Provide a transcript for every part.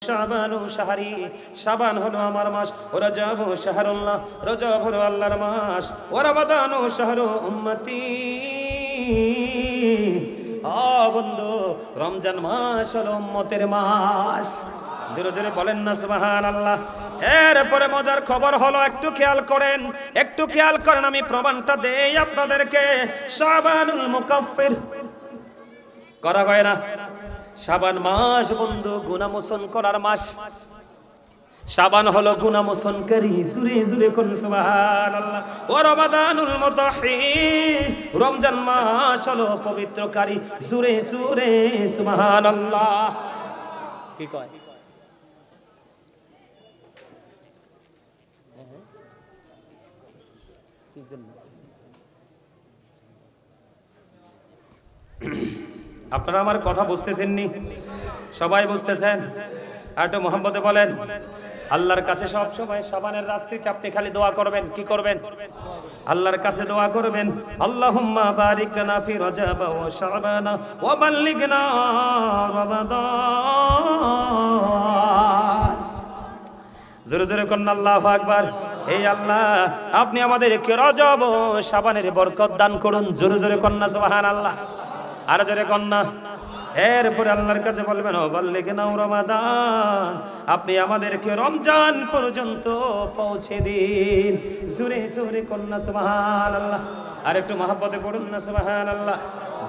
শাবানু শাহরি, শাবান হলো আমার মাস, রজবু শাহরুল্লাহ, রজব হলো আল্লাহর মাস, রমাদানু শাহরু উম্মতি। বন্ধু, রমজান মাস হলো উম্মতের মাস। জোরে জোরে বলেন না সুবহানাল্লাহ। এরপরে মজার খবর হলো, একটু খেয়াল করেন, একটু খেয়াল করেন, আমি প্রমাণটা দেই আপনাদেরকে। শাবানুল মুকাফফির করা হয় না? শাবান মাস বন্ধু গুনাহ মোচন করার মাস। শাবান হলো গুনাহ মোচনকারী। জোরে জোরে কোন সুবহানাল্লাহ। ওয়া রমাদানুল মুতাহহির, রমজান মাস হলো পবিত্রকারী। জোরে জোরে সুবহানাল্লাহ। কি কয়? কি জন্য? আপনারা আমার কথা বুঝতেছেন নি? সবাই বুঝতেছেন? আর একটু মোহাম্মদে বলেন। আল্লাহর কাছে সব সময় শাবানের রাত্রিতে আপনি খালি দোয়া করবেন। কি করবেন? আল্লাহর কাছে দোয়া করবেন, আল্লাহুম্মা বারিক লানা ফি রজব ওয়া শাবান ওয়া বাল্লিগনা রমাদান। জোরে জোরে কোন আল্লাহু আকবার। এই আল্লাহ, আপনি আমাদেরকে রজব ও শাবানের বরকত দান করুন। জোরে জোরে কোন সুবহানাল্লাহ। আর জোরে কোন না। এরপরে আল্লাহর কাছে বলবেন, ও বাল্লিগনা রমাদান, আপনি আমাদেরকে রমজান পর্যন্ত পৌঁছে দিন। জোরে জোরে কোন সুবহানাল্লাহ। আর একটু মহব্বতে পড়ুন না সুবহানাল্লাহ।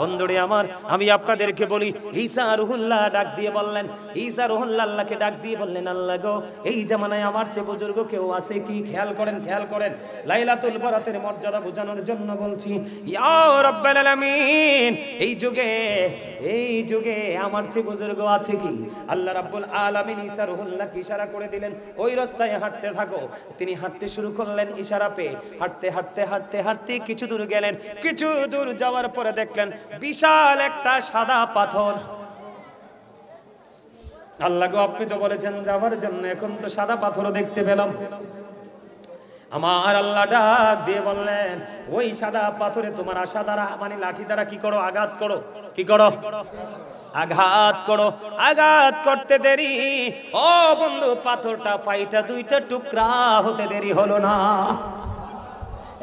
বন্ধুরে আমার, আমি আপনাদেরকে বলি, ঈসা রুহুল্লাহ ডাক দিয়ে বললেন, ঈসা রুহুল্লাহ আল্লাহকে ডাক দিয়ে বললেন, আল্লাহ গো, এই জামানায় আমার চেয়ে বুজুর্গ কেউ আছে কি? খেয়াল করেন, খেয়াল করেন, লাইলাতুল বরাতের মর্যাদা বোঝানোর জন্য বলছি। ইয়া রাব্বাল আলামিন, এই যুগে আমার চেয়ে বুজুর্গ আছে কি? আল্লাহ রাব্বুল আলামিন ঈসা রুহুল্লাহকে ইশারা করে দিলেন, ওই রাস্তায় হাঁটতে থাকো। তিনি হাঁটতে শুরু করলেন ইশারা পেয়ে। হাঁটতে হাঁটতে হাঁটতে হাঁটতে কিছু দূর গেলেন। কিছু দূর যাওয়ার পরে দেখলেন বিশাল একটা সাদা পাথর। আল্লাহ গো, আপনি তো বলেছেন যাওয়ার জন্য, এখন তো সাদা পাথরও দেখতে পেলাম। আমার আল্লাহ ডাক দিয়ে বললেন, ওই সাদা পাথরে তোমার আশা দ্বারা, মানে লাঠি দ্বারা কি করো? আঘাত করো। কি করো? আঘাত করো। আঘাত করতে দেরি, ও বন্ধু, পাথরটা ফাইটা দুইটা টুকরা হতে দেরি হলো না।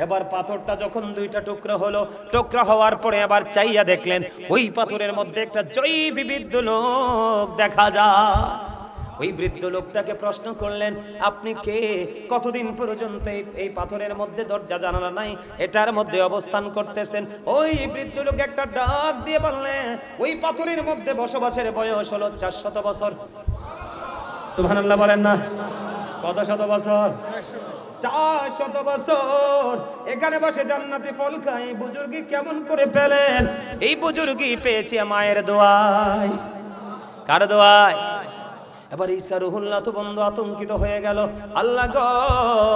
এবার পাথরটা যখন দুইটা টুকরা হলো, টুকরা হওয়ার পরে আবার চাইয়া দেখলেন ওই পাথরের মধ্যে একটা জয়ী বৃদ্ধ লোক দেখা যায়। ওই বৃদ্ধ লোকটাকে প্রশ্ন করলেন, আপনি কে? কতদিন পর্যন্ত এই পাথরের মধ্যে দরজা জানালা নাই, এটার মধ্যে অবস্থান করতেছেন? ওই বৃদ্ধ লোক একটা ডাক দিয়ে বললেন, ওই পাথরের মধ্যে বসবাসের বয়স হলো 400 বছর। সুবহানাল্লাহ বলেন না। কত শত বছর? 400 বছর এখানে বসে জান্নাতি ফল খাই। বুজুর্গি কেমন করে পেলেন? এই বুজুর্গি পেয়েছি মায়ের দোয়ায়। কার দোয়ায়? এবার ঈসা রুহুল্লাহ তো বন্ধু আতঙ্কিত হয়ে গেল, আল্লাহ গো,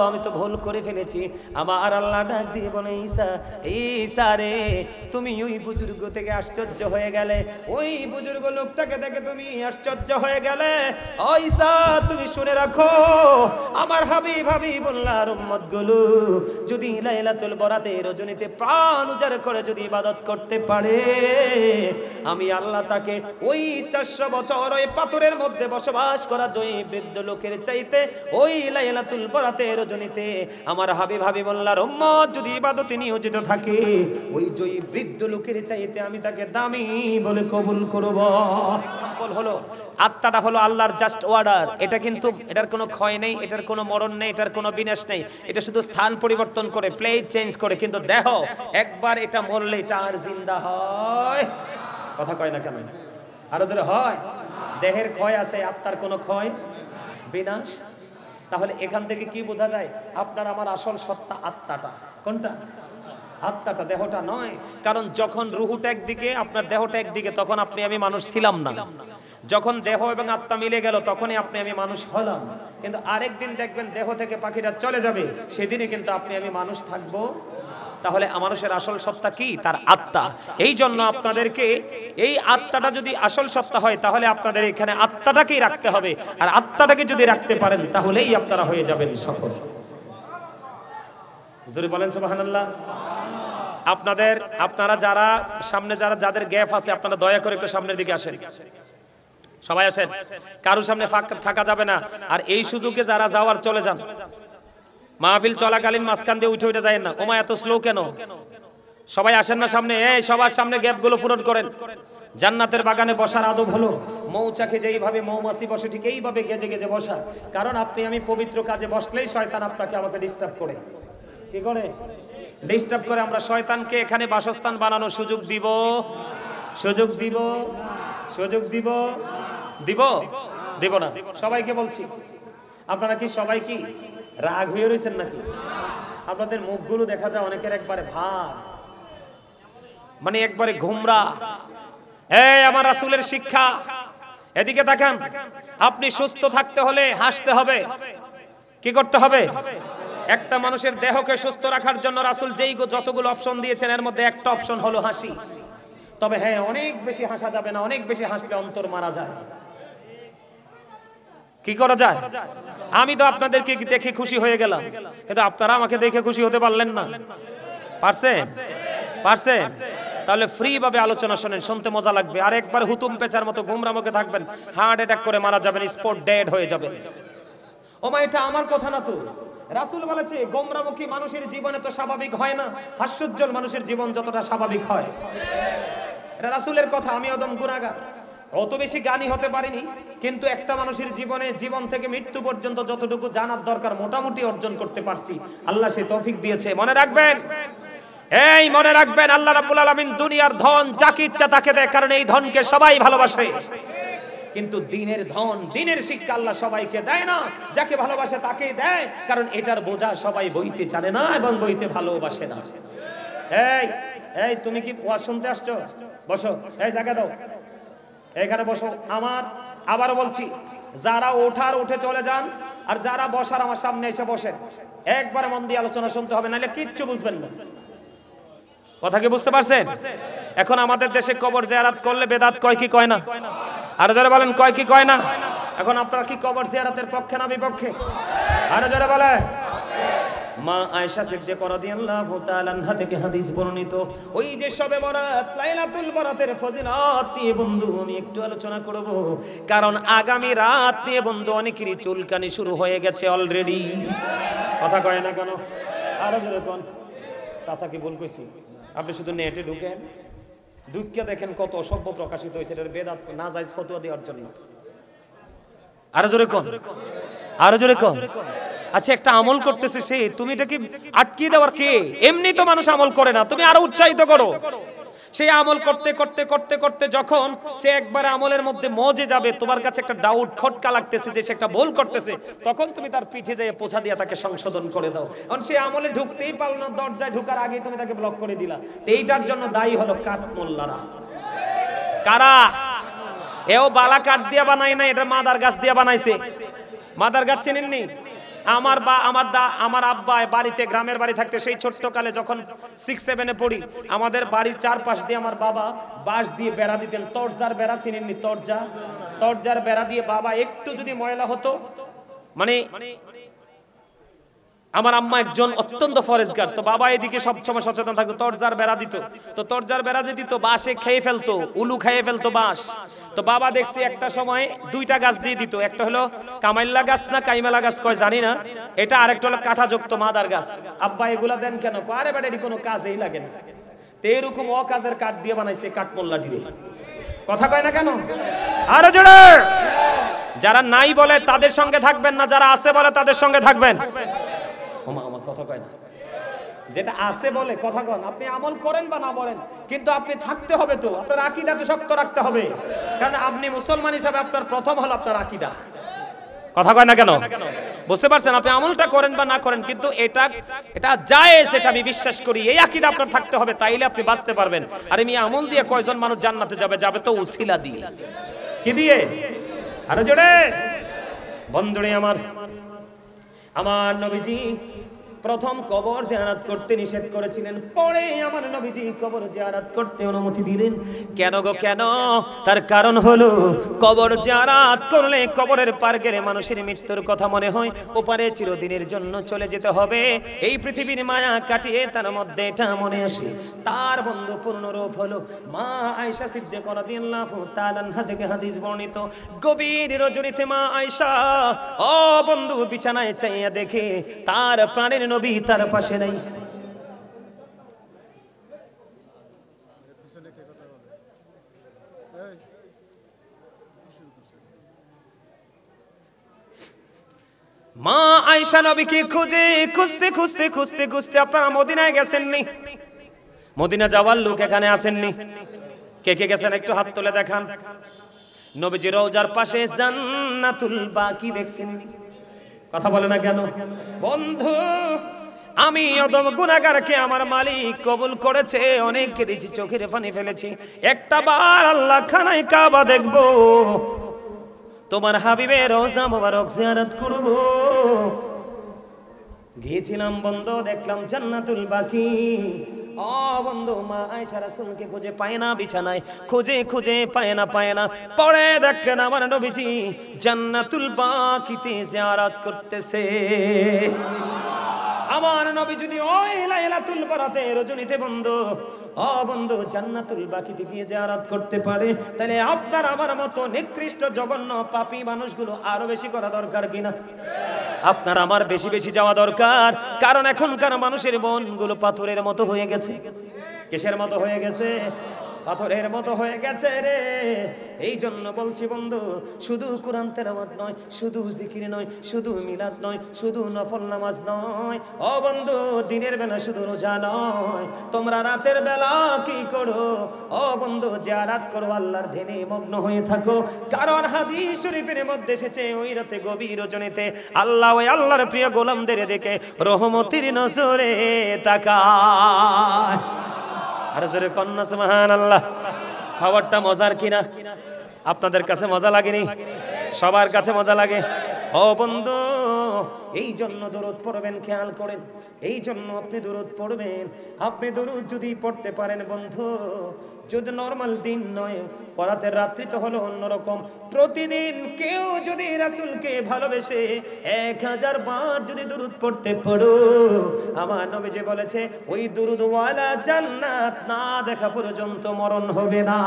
আমি তো ভুল করে ফেলেছি। আমার আল্লাহ ডাক দিয়ে বলে, ঈসা রে, তুমি ওই বুজুর্গ থেকে আশ্চর্য হয়ে গেলে, ওই বুজুর্গ লোকটাকে দেখে তুমি আশ্চর্য হয়ে গেলে। ও ঈসা, তুমি শুনে রাখো, আমার হাবিবুল্লাহর উম্মতগুলো যদি লাইলাতুল বরাতে রজনীতে প্রাণ উজাড় করে যদি ইবাদত করতে পারে, আমি আল্লাহ তাকে ওই 400 বছর ওই পাথরের মধ্যে বসবাস করা জয়ী বৃদ্ধ লোকের চাইতে ওই লাইলাতুল বরাতে রজনীতে আমার হাবিবুল্লাহর উম্মত যদি ইবাদতে নিয়োজিত থাকে, ওই জয়ী বৃদ্ধ লোকের চাইতে আমি তাকে দামি বলে কবুল করব। এক্সাম্পল হলো, আত্মাটা হলো আল্লাহর জাস্ট অর্ডার। এটা কিন্তু এটার কোনো ক্ষয় নেই, এটার কোনো মরণ নেই, এটার কোনো বিনাশ নেই। এটা শুধু স্থান পরিবর্তন করে, প্লেস চেঞ্জ করে। কিন্তু দেহ একবার এটা মরলে এটা আর জিন্দা হয়? কথা কয় না কেন? আরো জোরে হয়। দেহের ক্ষয় আছে, আত্মার কোনো ক্ষয় বিনাশ। তাহলে এখান থেকে কি বোঝা যায়? আপনার আমার আসল সত্তা আত্মাটা। কোনটা? আত্মাটা, দেহটা নয়। কারণ যখন রুহুটা একদিকে, আপনার দেহটা একদিকে, তখন আপনি আমি মানুষ ছিলাম না। যখন দেহ এবং আত্মা মিলে গেল, তখনই আপনি আমি মানুষ হলাম। কিন্তু আরেকদিন দেখবেন দেহ থেকে পাখিটা চলে যাবে, সেদিনই কিন্তু আপনি আমি মানুষ থাকবো। তাহলে মানুষের আসল সত্তা কি? তার আত্মা। এই জন্য আপনাদেরকে এই আত্মাটা যদি আসল সত্তা হয়, তাহলে আপনাদের এখানে আত্মাটাকেই রাখতে হবে। আর আত্মাটাকে যদি রাখতে পারেন, তাহলেই আপনারা হয়ে যাবেন সফল। জোরে বলেন সুবহানাল্লাহ। আপনারা যারা সামনে, যাদের গ্যাপ আছে, আপনারা দয়া করে একটু সামনের দিকে আসেন। সবাই আসেন, কারো সামনে ফাঁকা থাকা যাবে না। আর এই সুযোগে যারা যাওয়ার চলে যান, মাহফিল চলাকালীন মাঝখান দিয়ে উঠে যায় না। ওমা এত স্লো কেন? সবাই আসেন না সামনে, এই সবার সামনে গ্যাপগুলো পূরণ করেন। জান্নাতের বাগানে বসার আদব হলো মৌচাকে যেইভাবে মৌমাছি বসে ঠিক এইভাবে গেজে গেজে বসা। কারণ আপনি আমি পবিত্র কাজে বসলেই শয়তান আপনাকে আমাকে ডিস্টার্ব করে। কি করে? ডিস্টার্ব করে। আমরা শয়তানকে এখানে বাসস্থান বানানোর সুযোগ দিব? সুযোগ দিব? সুযোগ দিব? দিব? দিব না। সবাইকে বলছি, আপনারা কি সবাই কি রাগ হয়ে রয়েছেন নাকি? আপনাদের মুখগুলো দেখা যায় অনেকের একবারে ভার, মানে একবারে ঘুমরা। এই আমার রাসূলের শিক্ষা, এদিকে তাকান। আপনি সুস্থ থাকতে হলে হাসতে হবে। কি করতে হবে? একটা মানুষের দেহকে সুস্থ রাখার জন্য রাসূল যেই যতগুলো অপশন দিয়েছেন এর মধ্যে একটা অপশন হলো হাসি। তবে হ্যাঁ, অনেক বেশি হাসা যাবে না। অনেক বেশি হাসলে অন্তর মারা যায়। কি করা যায়? আমি তো আপনাদেরকে দেখে খুশি হয়ে গেলাম, কিন্তু আপনারা আমাকে দেখে খুশি হতে পারলেন না। পারছেন? পারছেন? তাহলে ফ্রি ভাবে আলোচনা শুনেন, শুনতে মজা লাগবে। আর একবার হুতুম পেচার মতো গোমরা মুখে থাকবেন, হার্ট অ্যাটাক করে মারা যাবেন, স্পট ডেড হয়ে যাবেন। ওমা এটা আমার কথা না তো, রাসূল বলেছে গোমরামুখী মানুষের জীবনে তো স্বাভাবিক হয় না, হাস্যোজ্জ্বল মানুষের জীবন যতটা স্বাভাবিক হয়। এটা রাসূলের কথা। আমি একদম গুনাহগার, অত বেশি জ্ঞানী হতে পারিনি, কিন্তু একটা মানুষের জীবনে জীবন থেকে মৃত্যু পর্যন্ত যতটুকু জানার দরকার মোটামুটি অর্জন করতে পারছি। আল্লাহ সে তৌফিক দিয়েছে। মনে রাখবেন, এই মনে রাখবেন, আল্লাহ রাব্বুল আলামিন দুনিয়ার ধন যাকে ইচ্ছা তাকে দেয়, কারণ এই ধনকে সবাই ভালোবাসে। কিন্তু দিনের ধন, দিনের শিক্ষা আল্লাহ সবাইকে দেয় না। যাকে ভালোবাসে তাকেই দেয়, কারণ এটার বোঝা সবাই বইতে জানে না এবং বইতে ভালোবাসে না। এই এই তুমি কি ওয়াজ শুনতে আসছো? বসো, এই জায়গা দাও, এখানে বসো। আবারও বলছি, যারা ওঠার উঠে চলে যান, আর যারা বসার আমার সামনে এসে বসেন। একবার মন দিয়ে আলোচনা শুনতে হবে, নাহলে কিচ্ছু বুঝবেন না। কথা কি বুঝতে পারছেন? এখন আমাদের দেশে কবর জিয়ারত করলে বেদাত কয় কি কয় না? আরো জোরে বলেন, কয় কি কয় না? এখন আপনারা কি কবর জিয়ারতের পক্ষে না বিপক্ষে? আরো জোরে বলেন। মা আয়েশা সিদ্দিকা রাদিয়াল্লাহু তাআলা আনহা থেকে হাদিস বর্ণিত, ওই যে শবে বরাত, লাইলাতুল বরাতের ফজিলত নিয়ে বন্ধু আমি একটু আলোচনা করব, কারণ আগামী রাত নিয়ে বন্ধু অনেকেরই চুলকানি শুরু হয়ে গেছে অলরেডি। কথা কয় না কেন? আরো জোরে কোন। চাচা কি ভুল কইছি? আপনি শুধু নেটে ঢুকেন, ঢুকিয়ে দেখেন কত অসভ্য প্রকাশিত হয়েছে এর বেদাত নাজায়েজ ফতোয়া দেওয়ার জন্য। আরো জোরে কোন, আরো জোরে কোন। আচ্ছা, একটা আমল করতেছে সে, তুমি এটা কি আটকিয়ে দেওয়ার কে? এমনি তো মানুষ আমল করে না, তুমি আরো উৎসাহিত করো। সেই আমল করতে করতে করতে করতে যখন সে একবার আমলের মধ্যে মজে যাবে, তোমার কাছে একটা ডাউট খটকা লাগতেছে যে সে একটা ভুল করতেছে, তখন তুমি তার পিঠে যেয়ে পোছা দিয়ে তাকে সংশোধন করে দাও। কারণ সে আমলে ঢুকতেই পারল না, দরজায় ঢোকার আগেই তুমি তাকে ব্লক করে দিলা। এইটার জন্য দায়ী হলো কাঠমোল্লারা। কারা? এও বালা কাঠ দিয়ে বানায় না, এটা মাদার গাছ দিয়ে বানাইছে। মাদার গাছ চেনেননি? আমার আব্বা বাড়িতে, গ্রামের বাড়ি থাকতে সেই ছোট্ট কালে যখন 6-7 পড়ি, আমাদের বাড়ির চারপাশ দিয়ে আমার বাবা বাঁশ দিয়ে বেড়া দিতেন। তরজার বেড়া চিনেননি? তরজার বেড়া দিয়ে বাবা একটু যদি ময়লা হতো, মানে আমার আম্মা একজন অত্যন্ত ফরেজগার, তো বাবা এদিকে সবসময় সচেতন থাকতো, তরজার বেড়া দিত। তো তরজার বেড়া যে দিত, বাঁশে খেয়ে ফেলতো, উলু খেয়ে ফেলতো বাঁশ। তো বাবা দেখছি একটা সময় 2টা গাছ দিয়ে দিত, একটা হলো কামাইল্লা গাছ না কাইমেলা গাছ কয় জানি না, এটা আরেকটা হলো কাঁটাযুক্ত মাদার গাছ। আব্বা এগুলা দেন কেন? আরে বেটা এটি কোনো কাজেই লাগে না। তো এরকম অকাজের কাঠ দিয়ে বানাইছে কাঠমোল্লা দিয়ে। কথা কয় না কেন? আরো জোরে। যারা নাই বলে তাদের সঙ্গে থাকবেন না, যারা আছে বলে তাদের সঙ্গে থাকবেন। আমার কথা কয় না, যেটা আছে বলে কথা কন। আপনি আমল করেন বা না বলেন, কিন্তু আপনি থাকতে হবে তো, আপনার আকীদাকে শক্ত রাখতে হবে। কারণ আপনি মুসলমান হিসাবে আপনার প্রথম হলো আপনার আকীদা। কথা কয় না কেন? বুঝতে পারছেন? আপনি আমলটা করেন বা না করেন, কিন্তু এটা জায়েজ, এটা আমি বিশ্বাস করি। এই আকীদা আপনার থাকতে হবে, তাইলে আপনি বাঁচতে পারবেন। আর আমি আমল দিয়ে কয়জন মানুষ জান্নাতে যাবে তো উসিলা দিয়ে। কি দিয়ে? আরো জোরে। বন্ধুরে আমার নবীজি প্রথম কবর জিয়ারত করতে নিষেধ করেছিলেন, পরে আমার নবীজি কবর জিয়ারত করতে অনুমতি দিলেন। কেন গো কেন? তার কারণ হলো কবর জিয়ারত করলে কবরের পার গেলে মানুষের মৃত্যুর কথা মনে হয়, ওপারে চিরদিনের জন্য চলে যেতে হবে। এই পৃথিবীর মায়া কাটিয়ে তার মধ্যে এটা মনে আসে। তার বন্ধু পূর্ণরূপ হলো মা আয়েশা সিদ্দিকা রাদিয়াল্লাহু তাআলা আনহা থেকে হাদিস বর্ণিত, গভীর রজনীতে মা আয়েশা ও বন্ধু বিছানায় চাইয়া দেখে তার প্রাণের নবী তার পাশে নাই। মা আয়েশা নবীকে খুঁজে খুঁজতে আপনারা মদিনায় গেছেননি? মদিনা যাওয়ার লোক এখানে আসেননি? কে কে গেছেন একটু হাত তুলে দেখান। নবীজির রওজার পাশে জান্নাতুল বাকি দেখছেন? কথা বলে না কেন? বন্ধু আমি অদম গুনাহগারকে আমার মালিক কবুল করেছে, অনেক কেঁদেছি, চোখের পানি ফেলেছি, একটা বার আল্লাহ খানায় কাবা দেখবো, তোমার হাবিবের রওজা মোবারক জিয়ারত করব। গিয়েছিলাম বন্ধু, দেখলাম জান্নাতুল বাকি। ও বন্ধু মা আয়েশা রাসূলকে খুঁজে পায় না, বিছানায় খুঁজে পায় না। পরে দেখলেন আমার নবীজি জান্নাতুল বাকিতে জিয়ারত করতেছে। আমার নবী যদি ওই লাইলাতুল বরাতে রজনীতে বন্ধু জান্নাতুল বাকিতে গিয়ে জিয়ারত করতে পারে, তাহলে আপনার আমার মতো নিকৃষ্ট জঘন্য পাপী মানুষগুলো আরো বেশি করা দরকার কিনা? আপনার আমার বেশি যাওয়া দরকার। কারণ এখনকার মানুষের মনগুলো পাথরের মতো হয়ে গেছে। কিসের মতো হয়ে গেছে? পাথরের মতো হয়ে গেছে রে। এই জন্য বলছি বন্ধু, শুধু কোরআন তেলাওয়াত নয়, শুধু জিকির নয়, শুধু মিলাদ নয়, শুধু নফল নামাজ নয়, ও বন্ধু দিনের বেলা শুধু রোজা নয়, তোমরা রাতের বেলা কি করো? ও বন্ধু জিয়ারত করো, আল্লাহর ধ্যানে মগ্ন হয়ে থাকো। কারণ হাদিস শরীফের মধ্যে এসেছে ওই রাতে গভীর রজনীতে আল্লাহ ওই আল্লাহর প্রিয় গোলামদের দেখে রহমতের নজরে তাকায়। আর জোরে কন্যা সুবহানাল্লাহ। খবরটা মজার কিনা? আপনাদের কাছে মজা লাগেনি? সবার কাছে মজা লাগে। ও বন্ধু এই জন্য দরুদ পড়বেন, খেয়াল করেন, এই জন্য আপনি দরুদ পড়বেন। আপনি দরুদ যদি পড়তে পারেন বন্ধু, যদি নরমাল দিন নয়, পরাতের রাত্রি তো হলো অন্যরকম, প্রতিদিন কেউ যদি রাসূলকে ভালোবেসে 1000 বার যদি দরুদ পড়তে পারো, আমার নবী যে বলেছে ওই দরুদ ওয়ালা জান্নাত না দেখা পর্যন্ত মরণ হবে না।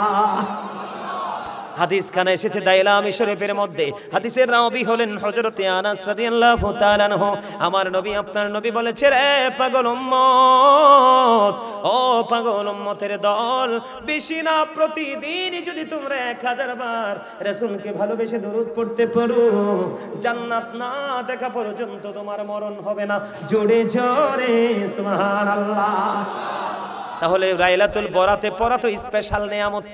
হাদিস খানে এসেছে দাইলামি শরীফের মধ্যে, হাদিসের রাবি হলেন হযরত আনাস রাদিয়াল্লাহু তাআলা আনহু। আমার নবী আপনার নবী বলেছে, রে পাগল উম্মত, ও পাগল উম্মতের দল, বেশি না প্রতিদিন যদি তোমরা 1000 বার রাসূলকে ভালোবেসে দরুদ পড়তে পারো, জান্নাত না দেখা পর্যন্ত তোমার মরণ হবে না। জোরে জোরে সুবহানাল্লাহ। তাহলে লাইলাতুল বরাতে পড়া তো স্পেশাল নিয়ামত।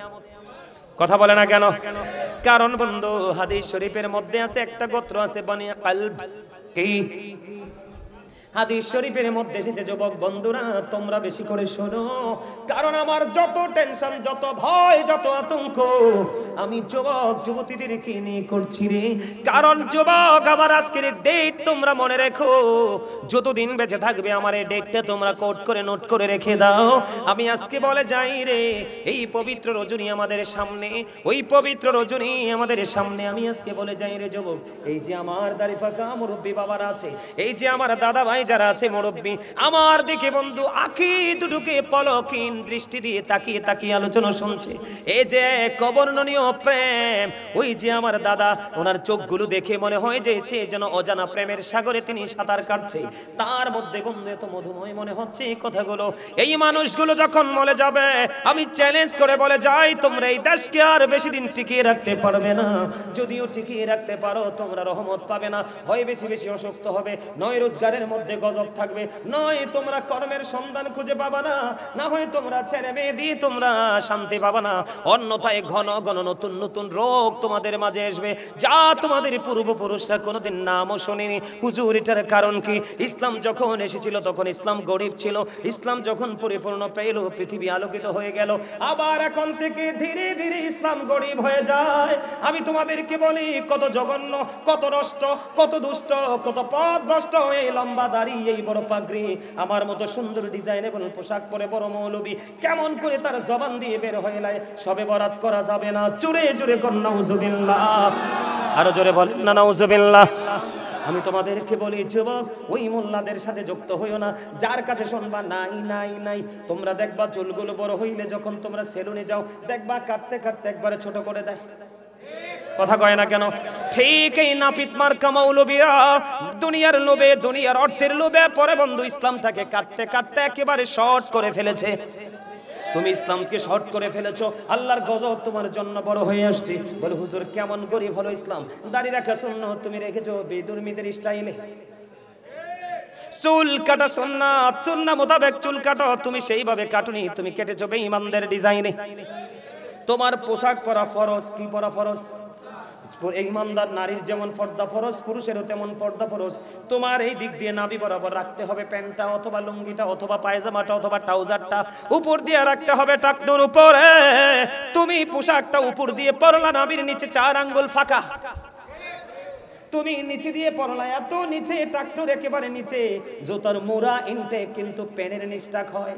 কথা বলে না কেন? কারণ বন্ধু হাদিস শরীফের মধ্যে আছে একটা গোত্র আছে বনি কলব। কি হাদিস শরীফের মধ্যে এসেছে, যুবক বন্ধুরা তোমরা বেশি করে শোনো, কারণ আমার যত টেনশন, যত ভয়, যত আতঙ্ক আমি যুবক যুবতীদেরকে নিয়ে করছি রে। কারণ যুবক আমার আজকের ডেট তোমরা মনে রেখো, যতদিন বেঁচে থাকবে আমার এই ডেটটা তোমরা কোড করে নোট করে রেখে দাও। আমি আজকে বলে যাই রে, এই পবিত্র রজনী আমাদের সামনে, ওই পবিত্র রজনী আমাদের সামনে, আমি আজকে বলে যাই রে যুবক, এই যে আমার দাড়ি পাকা মুরব্বী বাবারা আছে, এই যে আমার দাদা ভাই যারা আছে মুরব্বী, আমার দিকে বন্ধু আঁখি দুটোকে পলকহীন দৃষ্টি দিয়ে তাকিয়ে আলোচনা শুনছে, এই যে কবর্ণনীয় প্রেম, ওই যে আমার দাদা, ওনার চোখগুলো দেখে মনে হয় যে যেন অজানা প্রেমের সাগরে তিনি সাঁতার কাটছে, তার মধ্যে বন্ধু এত মধুময় মনে হচ্ছে এই কথাগুলো। এই মানুষগুলো যখন মরে যাবে, আমি চ্যালেঞ্জ করে বলে যাই, তোমরা এই দেশকে আর বেশি দিন টিকিয়ে রাখতে পারবে না। যদিও টিকিয়ে রাখতে পারো, তোমরা রহমত পাবে না, হয় বেশি অসুস্থ হবে, নয় রোজগারের মধ্যে গজব থাকবে, নয় তোমরা কর্মের সন্ধান খুঁজে পাবা না, না হয় তোমরা ছেলে মেয়ে দিয়ে তোমরা শান্তি পাবা না, অন্যথায় ঘন ঘন নতুন রোগ তোমাদের মাঝে আসবে, যা তোমাদের পূর্বপুরুষরা কোনোদিন নামও শোনেনি। হুজুর এটার কারণ কি? ইসলাম যখন এসেছিল তখন ইসলাম গরিব ছিল, ইসলাম যখন পরিপূর্ণ পেল পৃথিবী আলোকিত হয়ে গেল, আবার এখন থেকে ধীরে ধীরে ইসলাম গরিব হয়ে যায়। আমি তোমাদেরকে বলি, কত জঘন্য, কত নষ্ট, কত দুষ্ট, কত পথভ্রষ্ট এই লম্বা দাড়ি, এই বড় পাগড়ি, আমার মতো সুন্দর ডিজাইনেবল পোশাক পরে বড় মৌলবী কেমন করে তার জবান দিয়ে বের হয়ে যায়? সবে বরাত করা যাবে না। জোরে জোরে কর নাউজুবিল্লাহ, আরো জোরে বলেন না নাউজুবিল্লাহ। আমি তোমাদেরকে বলি যুবক, ওই মোল্লাদের সাথে যুক্ত হইও না, যার কাছে শুনবা নাই নাই নাই। তোমরা দেখবা চুলগুলো বড় হইলে যখন তোমরা সেলুনে যাও, দেখবা কাটতে কাটতে একবারে ছোট করে দেয়। কথা কয় না কেন? ঠিক এই নাপিত মার্কা মৌলবীরা দুনিয়ার লোভে, দুনিয়ার অর্থের লোভে পরে বন্ধু ইসলামটাকে কাটতে কাটতে একেবারে শর্ট করে ফেলেছে। তুমি ইসলামকে শর্ট করে ফেলেছো, আল্লাহর গজব তোমার জন্য বড় হয়ে আসছে। বলে হুজুর কেমন গরিব হলো ইসলাম? দাড়ি রাখা সুন্নাত তুমি রেখেছো বেদুর্মীদের স্টাইলে। চুল কাটা সুন্নাত, সুন্নাহ মোতাবেক চুল কাটো, তুমি সেইভাবে কাটুনি, তুমি কেটেছো বেঈমানদের ডিজাইনে। তোমার পোশাক পরা ফরজ, কি পরা ফরজ? ইমানদার নারীর যেমন পর্দা ফরজ, পুরুষেরও তেমন পর্দা ফরজ। তোমার এই দিক দিয়ে নাভি বরাবর রাখতে হবে প্যান্টটা অথবা লুঙ্গিটা অথবা পায়জামাটা অথবা ট্রাউজারটা, উপর দিয়ে রাখতে হবে টাকনুর উপরে। তুমি পোশাকটা উপর দিয়ে পরলা, নাভির নিচে 4 আঙ্গুল ফাঁকা। তুমি নিচে দিয়ে পরলা এত নিচে, টাকনুর একেবারে নিচে, জুতার মোড়া ইনটেক, কিন্তু প্যানের নিচটাক হয়।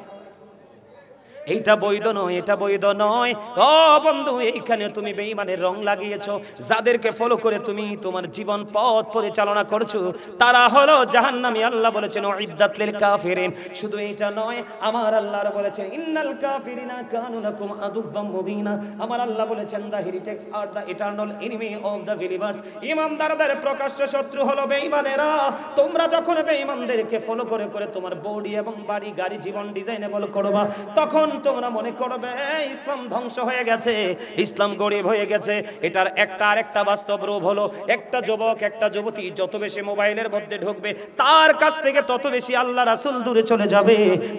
এইটা বৈধ নয়, এটা বৈধ নয়। ও বন্ধু, এইখানে তুমি বেঈমানের রং লাগিয়েছো। যাদেরকে ফলো করে তুমি তোমার জীবন পথ পরিচালনা করছো তারা হলো জাহান্নামী। আল্লাহ বলেছেন উইদ্দাত লিল কাফিরিন। শুধু এটা নয়, আমার আল্লাহ বলেছেন ইন্নাল কাফিরিনা কানু লাকুম আদুওয়াম মুবিনা। আমার আল্লাহ বলেছেন দ্য হেরিটেক্স আর the eternal enemy of the believers. ইমানদারদের প্রকাশ্য শত্রু হলো বেঈমানেরা। তোমরা যখন বেঈমানদেরকে ফলো করে করে তোমার বডি এবং বাড়ি গাড়ি জীবন ডিজাইনেবল করবা, তখন তোমরা মনে করবে ইসলাম ধ্বংস হয়ে গেছে, ইসলাম গরিব হয়ে গেছে। এটার একটা আরেকটা বাস্তব রূপ হলো, একটা যুবক একটা যুবতী যত বেশি মোবাইলের মধ্যে ঢুকবে, তার কাছ থেকে তত বেশি আল্লাহ রাসূল দূরে চলে যাবে,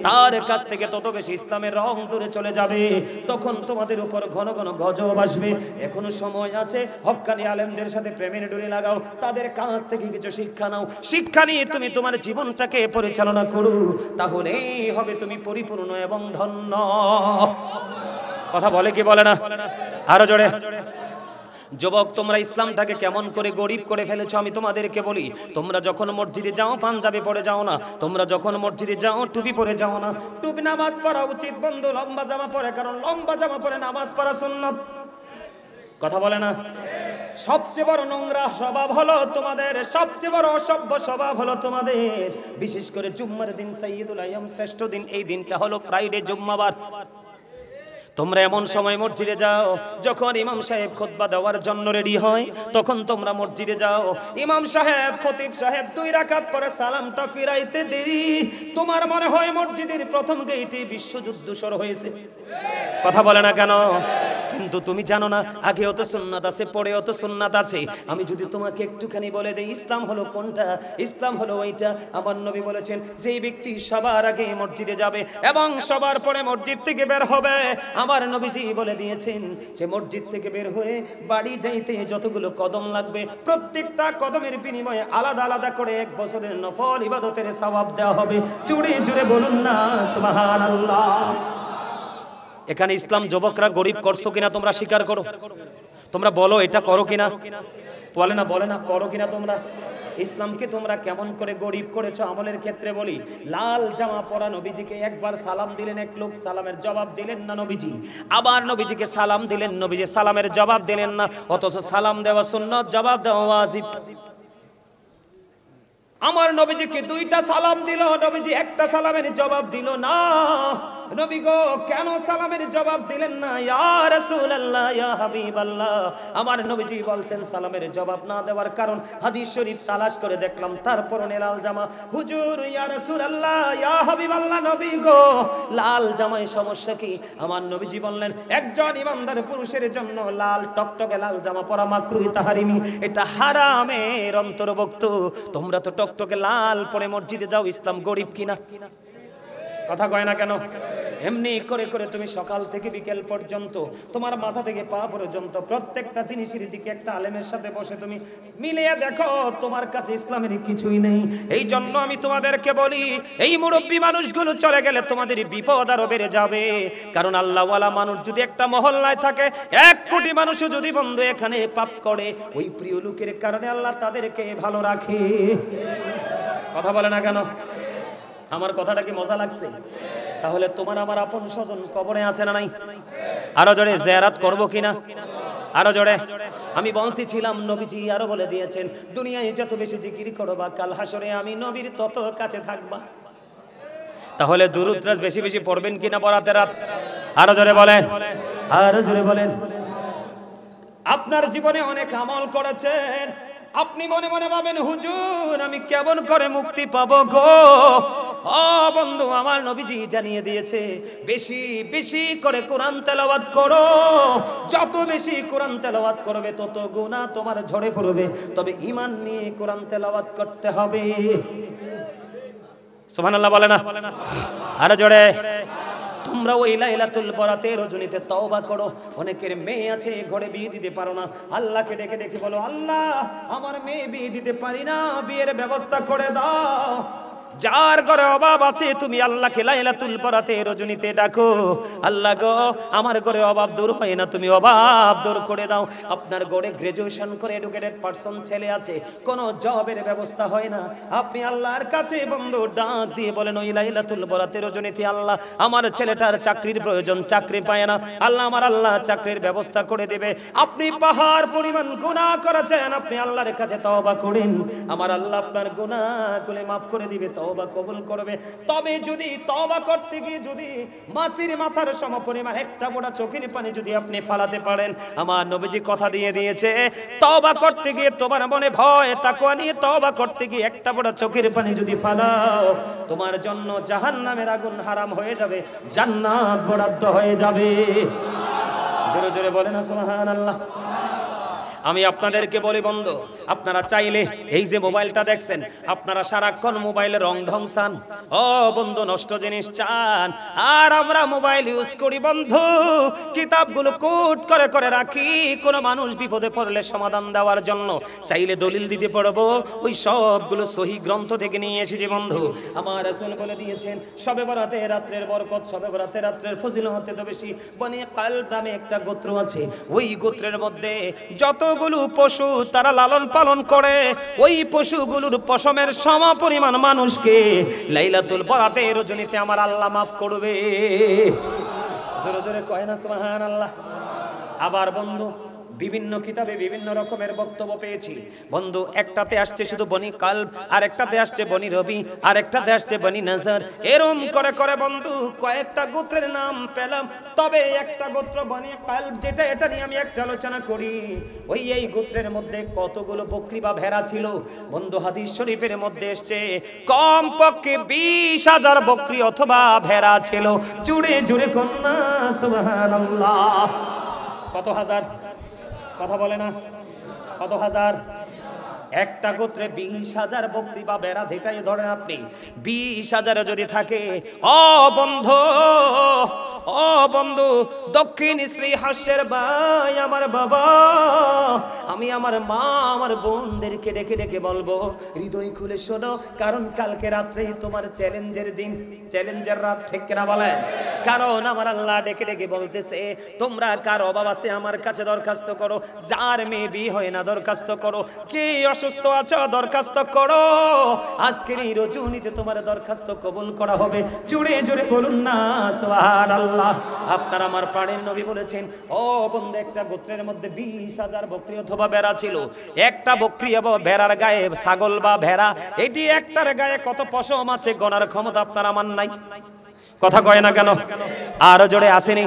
তার কাছ থেকে তত বেশি ইসলামের রং দূরে চলে যাবে। তখন তোমাদের উপর ঘন ঘন গজব আসবে। এখনো সময় আছে, হক্কানি আলেমদের সাথে প্রেমের ডোরি লাগাও, তাদের কাছ থেকে কিছু শিক্ষা নাও, শিক্ষা নিয়ে তুমি তোমার জীবনটাকে পরিচালনা করো, তাহলেই হবে তুমি পরিপূর্ণ এবং ধন্য। কথা বলে কি বলে না? আরো জোরে। যুবক, তোমরা ইসলামটাকে কেমন করে গরিব করে ফেলেছো আমি তোমাদেরকে বলি। তোমরা যখন মসজিদে যাও পাঞ্জাবি পরে যাও না, তোমরা যখন মসজিদে যাও টুপি পরে যাও না। টুপি নামাজ পড়া উচিত বন্ধু, লম্বা জামা পরে, কারণ লম্বা জামা পরে নামাজ পড়া সুন্নাত। কথা বলে না? সবচেয়ে বড় নোংরা স্বভাব হলো তোমাদের, সবচেয়ে বড় অসভ্য স্বভাব হলো তোমাদের। বিশেষ করে জুম্মার দিন, সাইয়্যিদুল আইয়াম, শ্রেষ্ঠ দিন, এই দিনটা হলো ফ্রাইডে, জুম্মাবার। তোমরা এমন সময় মসজিদে যাও যখন ইমাম সাহেব খুতবা দেওয়ার জন্য রেডি হয়, তখন তোমরা মসজিদে যাও, ইমাম সাহেব খতিব সাহেব 2 রাকাত পরে সালামটা ফিরাইতে দেরি, তোমার মনে হয় মসজিদের প্রথম গেটে বিশ্বযুদ্ধ শুরু হয়েছে। কথা বলে না কেন? কিন্তু তুমি জানো না আগেও তো সুন্নাত আছে, পরেও তো সুন্নাত আছে। আমি যদি তোমাকে একটুখানি বলে দেই ইসলাম হলো কোনটা, ইসলাম হলো ওইটা। আমার নবী বলেছেন যেই ব্যক্তি সবার আগে মসজিদে যাবে এবং সবার পরে মসজিদ থেকে বের হবে, আমার নবীজি বলে দিয়েছেন যে মসজিদ থেকে বের হয়ে বাড়ি যাইতে যতগুলো কদম লাগবে, প্রত্যেকটা কদমের বিনিময়ে আলাদা আলাদা করে 1 বছরের নফল ইবাদতের সওয়াব দেওয়া হবে। জুড়ে জুড়ে বলুন না সুবহানাল্লাহ। এখানে ইসলাম যুবকরা গরিব করছো কিনা তোমরা স্বীকার করো, তোমরা বলো এটা করো কিনা, বলে না বলে না, করো কিনা তোমরা? ইসলামকে তোমরা কেমন করে গরিব করেছো আমলের ক্ষেত্রে বলি। লাল জামা পরা নবীজিকে একবার সালাম দিলেন এক লোক, সালামের জবাব দিলেন না নবীজি। আবার নবীজিকে সালাম দিলেন, নবীজি সালামের জবাব দিলেন না, অথচ সালাম দেওয়া সুন্নাত, জবাব দেওয়া ওয়াজিব। আমার নবীজিকে 2টা সালাম দিল, নবীজি একটা সালামের জবাব দিল না। নবী গো কেন সালামের জবাব দিলেন না? ইয়া রাসূলুল্লাহ, ইয়া হাবিবাল্লাহ। আমার নবীজি বলছেন সালামের জবাব না দেওয়ার কারণ হাদিস শরীফ তালাশ করে দেখলাম, তারপর লাল জামা। হুজুর, ইয়া রাসূলুল্লাহ, ইয়া হাবিবাল্লাহ, নবী গো লাল জামায় সমস্যা কি? আমার নবীজি বললেন একজন ইমানদার পুরুষের জন্য লাল টকটকে লাল জামা পরা মাকরুহ তাহরিমি, এটা হারামের অন্তর্ভুক্ত। তোমরা তো টকটকে লাল পরে মসজিদে যাও, ইসলাম গরিব কিনা? কথা কয় না কেন? এমনি করে করে তুমি সকাল থেকে বিকেল পর্যন্ত তোমার মাথা থেকে পা পর্যন্ত প্রত্যেকটা জিনিসের দিকে একটা আলেমের সাথে বসে তুমি মিলিয়ে দেখো, তোমার কাছে ইসলামের কিছুই নেই। এই জন্য আমি তোমাদেরকে বলি এই মুরব্বী মানুষগুলো চলে গেলে তোমাদের বিপদ আরো বেড়ে যাবে। কারণ আল্লাহওয়ালা মানুষ যদি একটা মহল্লায় থাকে, 1 কোটি মানুষও যদি বন্ধু এখানে পাপ করে, ওই প্রিয় লোকের কারণে আল্লাহ তাদেরকে ভালো রাখে। কথা বলে না কেন? আমার কথাটা কি মজা লাগছে? তাহলে তোমার আমার আপন স্বজন কবরে আছে না নাই? আরো জোরে জিয়ারত করব কিনা? আরো জোরে। আমি বলতেছিলাম নবীজি আরো বলে দিয়েছেন, দুনিয়ায় যত বেশি জিকির করবা কাল হাসরে আমি নবীর তত কাছে থাকবা। তাহলে দুরূদ বেশি বেশি পড়বেন কিনা বরাতের রাত? আরো জোরে বলেন, আরো জোরে বলেন। আপনার জীবনে অনেক আমল করেছেন, আপনি মনে মনে ভাবেন হুজুর আমি কেমন করে মুক্তি পাবো গো? ও বন্ধু, আমার নবীজি জানিয়ে দিয়েছে বেশি বেশি করে কোরআন তেলাওয়াত করো। যত বেশি কোরআন তেলাওয়াত করবে তত গুনাহ তোমার ঝরে পড়বে। তবে ঈমান নিয়ে কোরআন তেলাওয়াত করতে হবে। সুবহানাল্লাহ বলে না? আরো জোরে। তোমরা ওই লাইলাতুল বরাতের রজনীতে তওবা করো। অনেকের মেয়ে আছে ঘরে বিয়ে দিতে পারো না, আল্লাহকে ডেকে ডেকে বলো, আল্লাহ আমার মেয়ে বিয়ে দিতে পারি না, বিয়ের ব্যবস্থা করে দাও। যার ঘরে অভাব আছে তুমি আল্লাহকে লাইলাতুল বরাতের রজনীতে ডাকো, আল্লাহ গো আমার ঘরে অভাব দূর হয় না, তুমি অভাব দূর করে দাও। আপনার ঘরে গ্রাজুয়েশন করে এডুকেটেড পারসন ছেলে আছে, কোনো জবের ব্যবস্থা হয় না, আপনি আল্লাহর কাছে বন্ধু ডাক দিয়ে বলেন ওই লাইলাতুল বরাতের রজনীতে আল্লাহ আমার ছেলেটার চাকরির প্রয়োজন, চাকরি পায় না, আল্লাহ আমার আল্লাহ চাকরির ব্যবস্থা করে দেবে। আপনি পাহাড় পরিমাণ গুনাহ করেছেন, আপনি আল্লাহর কাছে তওবা করেন, আমার আল্লাহ আপনার গুনাহগুলো মাফ করে দিবে, তওবা কবুল করবে। তবে যদি তওবা করতে গিয়ে যদি মাছির মাথার সমপরিমাণ একটা ফোঁটা চোখের পানি যদি আপনি ফালাতে পারেন, আমার নবীজি কথা দিয়ে দিয়েছে তওবা করতে গিয়ে তোমার মনে ভয় তাকওয়া নিয়ে তওবা করতে গিয়ে একটা ফোঁটা চোখের পানি যদি ফালাও, তোমার জন্য জাহান্নামের আগুন হারাম হয়ে যাবে, জান্নাত বরাদ্দ হয়ে যাবে। জোরে জোরে বলেন না সুবহানাল্লাহ। আমি আপনাদেরকে বলি বন্ধু, আপনারা চাইলে এই যে মোবাইলটা দেখছেন, আপনারা সারাক্ষণ মোবাইলে রং ঢং চান, ও বন্ধু নষ্ট জিনিস চান, আর আমরা মোবাইল ইউজ করি বন্ধু কিতাবগুলো কোট করে করে রাখি কোন মানুষ বিপদে পড়লে সমাধান দেওয়ার জন্য। চাইলে দলিল দিতে পারবো, ওই সবগুলো সহি গ্রন্থ থেকে নিয়ে এসেছি বন্ধু। আমার রাসূল বলে দিয়েছেন শবে বরাতে রাত্রের বরকত, শবে বরাতে রাত্রের ফজিলত তো বেশি। বনি কালব নামে একটা গোত্র আছে, ওই গোত্রের মধ্যে যতগুলো পশু তারা লালন পালন করে, ওই পশুগুলোর পশমের সমপরিমাণ মানুষকে লাইলাতুল বরাতের রজনীতে আমার আল্লাহ মাফ করবে। জোরে জোরে কয় না সুবহানাল্লাহ। আবার বন্ধু বিভিন্ন কিতাবে বিভিন্ন রকমের বক্তব্য পেয়েছি বন্ধু। একটাতে আসছে শুধু বনি কালব, আর একটাতে আসছে বনি রবি, আর একটাতে আসছে বনি নজর। এরম করে করে বন্ধু কয়েকটা গোত্রের নাম পেলাম। তবে একটা গোত্র বনি কালব যেটা, এটা নিয়ে আমি একটা আলোচনা করি। ওই এই গোত্রের মধ্যে কতগুলো বকরি বা ভেড়া ছিল বন্ধু? হাদিস শরীফের মধ্যে এসছে কমপক্ষে 20,000 বকরি অথবা ভেড়া ছিল। জুড়ে জুড়ে কন্যা সুবহানাল্লাহ। কত হাজার? কথা বলে না, কত হাজার? একটা গোত্রে 20,000 বকরি বা ভেড়া, যেটাই ধরেন আপনি 20,000 যদি থাকে, ও বন্ধু ও বন্ধু দক্ষিণ শ্রী হাস্যের ভাই আমার বাবা, আমি আমার মা আমার বোনদেরকে ডেকে ডেকে বলবো হৃদয় খুলে শোনো, কারণ কালকে রাত্রেই তোমার চ্যালেঞ্জের দিন, চ্যালেঞ্জের রাত, ঠিক কিনা বলেন? কারণ আমার আল্লাহ ডেকে ডেকে বলতেছে তোমরা কার অভাব আছে আমার কাছে দরখাস্ত করো, যার মেয়ে বিয়ে হয় না দরখাস্ত করো, কে অসুস্থ আছো দরখাস্ত করো, আজকের এই রজনীতে তোমার দরখাস্ত কবুল করা হবে। জোরে জোরে বলুন না সুবহানাল্লাহ। আপনার আমার প্রাণের নবী বলেছেন ও বন্ধু একটা গোত্রের মধ্যে 20,000 বকরি অথবা ভেড়া ছিল। একটা বকরি এবং ভেড়ার গায়ে, ছাগল বা ভেড়া, এটি একটার গায়ে কত পশম আছে গণার ক্ষমতা আপনার আমার নাই। কথা কয় না কেন? আরো জোরে আসেনি?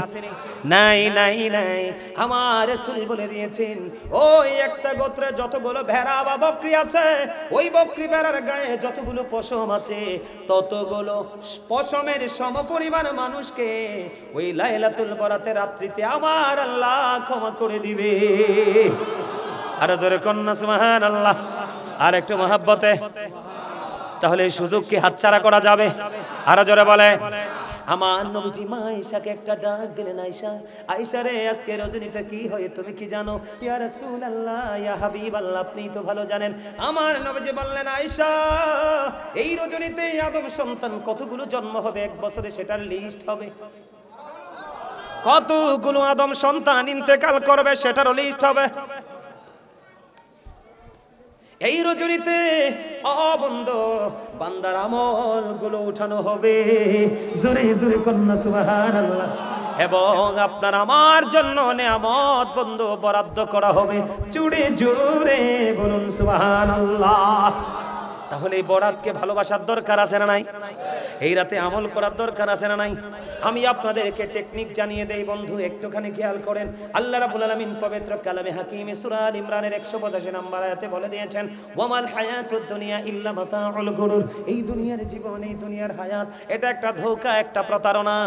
নাই নাই নাই। আমার রাসূল বলে দিয়েছেন ওই একটা গোত্রে যতগুলো ভেড়া বা বকরি আছে, ওই বকরি ভেড়ার গায়ে যতগুলো পশম আছে ততগুলো পশমের সমপরিমাণ মানুষকে ওই লাইলাতুল বরাতের রাত্রিতে আমার আল্লাহ ক্ষমা করে দিবে। আর জোরে কন্যা সুবহানাল্লাহ। আর একটু মহব্বতে। তাহলে এই সুযোগ কি হাতছাড়া করা যাবে? আর জোরে বলে। আমার নবীজি মা আয়েশাকে একটা ডাক দিলেন, আয়েশা, আয়েশা রে আজকে রজনীটা কি হয় তুমি কি জানো? ইয়া রাসূলুল্লাহ ইয়া হাবিবাল্লাহ আপনি তো ভালো জানেন। আমার নবীজি বললেন আয়েশা এই রজনীতে আদম সন্তান কতগুলো জন্ম হবে এক বছরে সেটার লিস্ট হবে। কতগুলো আদম সন্তান ইন্তেকাল করবে সেটারও লিস্ট হবে। এই রজনীতে ও বন্ধু বান্দার আমলগুলো উঠানো হবে, জোরে জোরে কন্যা সুবহানাল্লাহ। এবং আপনার আমার জন্য নিয়ামত বন্ধু বরাদ্দ করা হবে, জোরে জোরে বলুন সুবহানাল্লাহ। তাহলে এই বরাতকে ভালোবাসার দরকার আছে না নাই? এই রাতে আমল করার দরকার আছে না নাই? আমি আপনাদেরকে টেকনিক জানিয়ে দেই বন্ধু, একটুখানি খেয়াল করেন। আল্লাহ রাব্বুল আলামিন পবিত্র কালামে হাকিমে সূরা আল ইমরানের 185 নম্বর আয়াতে বলে দিয়েছেন, ওয়ামাল হায়াতুদ দুনিয়া ইল্লা মাতাউল গুরুর। এই দুনিয়ার জীবন, এই দুনিয়ার হায়াত, এটা একটা ধোঁকা, একটা প্রতারণা।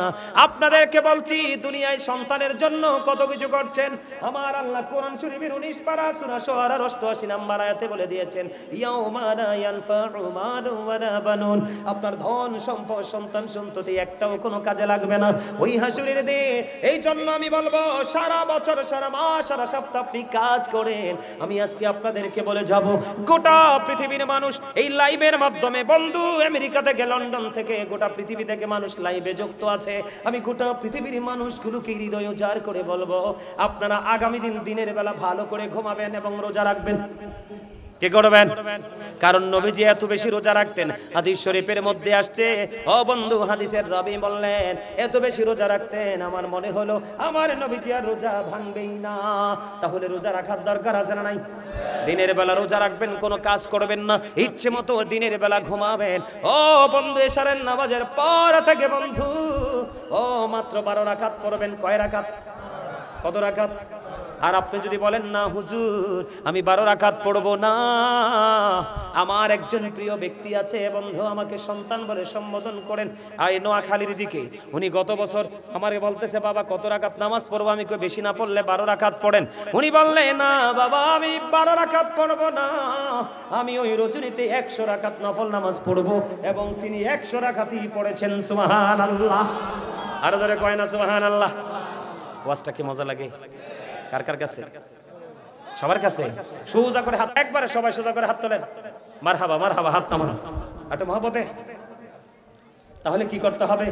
আপনাদেরকে বলছি, দুনিয়ায় সন্তানের জন্য কত কিছু করছেন। আমার আল্লাহ কোরআন শরীফের 19 পারা সূরা শুআরার 88 নম্বর আয়াতে বলে দিয়েছেন, ইয়াউমা লা ইয়ানফাউ মালু ওয়ালা বানুন। আপনার ধন সম্পদ সন্তান সন্ততি একটাও কোনো কাজে লাগবে না ওই হাসুরের দিন। এই জন্য আমি বলবো, সারা বছর, সারা মাস, সারা সপ্তাহ আপনি কাজ করেন। আমি আজকে আপনাদেরকে বলে যাব, গোটা পৃথিবীর মানুষ এই লাইভের মাধ্যমে, বন্ধু আমেরিকা থেকে, লন্ডন থেকে, গোটা পৃথিবী থেকে মানুষ লাইভে যুক্ত আছে। আমি গোটা পৃথিবীর মানুষগুলোকে হৃদয় উজাড় করে বলবো, আপনারা আগামী দিনের বেলা ভালো করে ঘুমাবেন এবং রোজা রাখবেন। কি করবেন? কারণ নবীজি এত বেশি রোজা রাখতেন, হাদিস শরীফের মধ্যে আসছে। ও বন্ধু, হাদিসের রাবী বললেন এত বেশি রোজা রাখতেন, আমার মনে হলো আমার নবীজি আর রোজা ভাঙবেই না। তাহলে রোজা রাখার দরকার আছে না নাই? দিনের বেলা রোজা রাখবেন, কোনো কাজ করবেন না, ইচ্ছে মতো দিনের বেলা ঘুমাবেন। ও বন্ধু, এশারের নামাজের পর থেকে বন্ধু ও মাত্র 12 রাকাত পড়বেন। কয় রাকাত? কত রাকাত? আর আপনি যদি বলেন না হুজুর আমি 12 রাকাত পড়বো না, আমার একজন প্রিয় ব্যক্তি আছে বন্ধু, আমাকে সন্তান বলে সম্বোধন করেন, এই নোয়াখালীর দিকে, উনি গত বছর আমাকে বলতেছে, বাবা কত রাকাত নামাজ পড়বো? আমি কই বেশি না পড়লে 12 রাকাত পড়েন। উনি বললেন, না বাবা আমি 12 রাকাত পড়বো না, আমি ওই রজনীতে 100 রাকাত নফল নামাজ পড়বো। এবং তিনি 100 রাকাতই পড়েছেন। সুবহানাল্লাহ। আর জোরে কয় না সুবহানাল্লাহ। ওয়াজটা কি মজা লাগে? কার কার কাছে? সবার কাছে। সোজা করে হাত, একবারে সবাই সোজা করে হাত তোলেন। মারহাবা মারহাবা, হাত নামান এত মহব্বতে। তাহলে কি করতে হবে?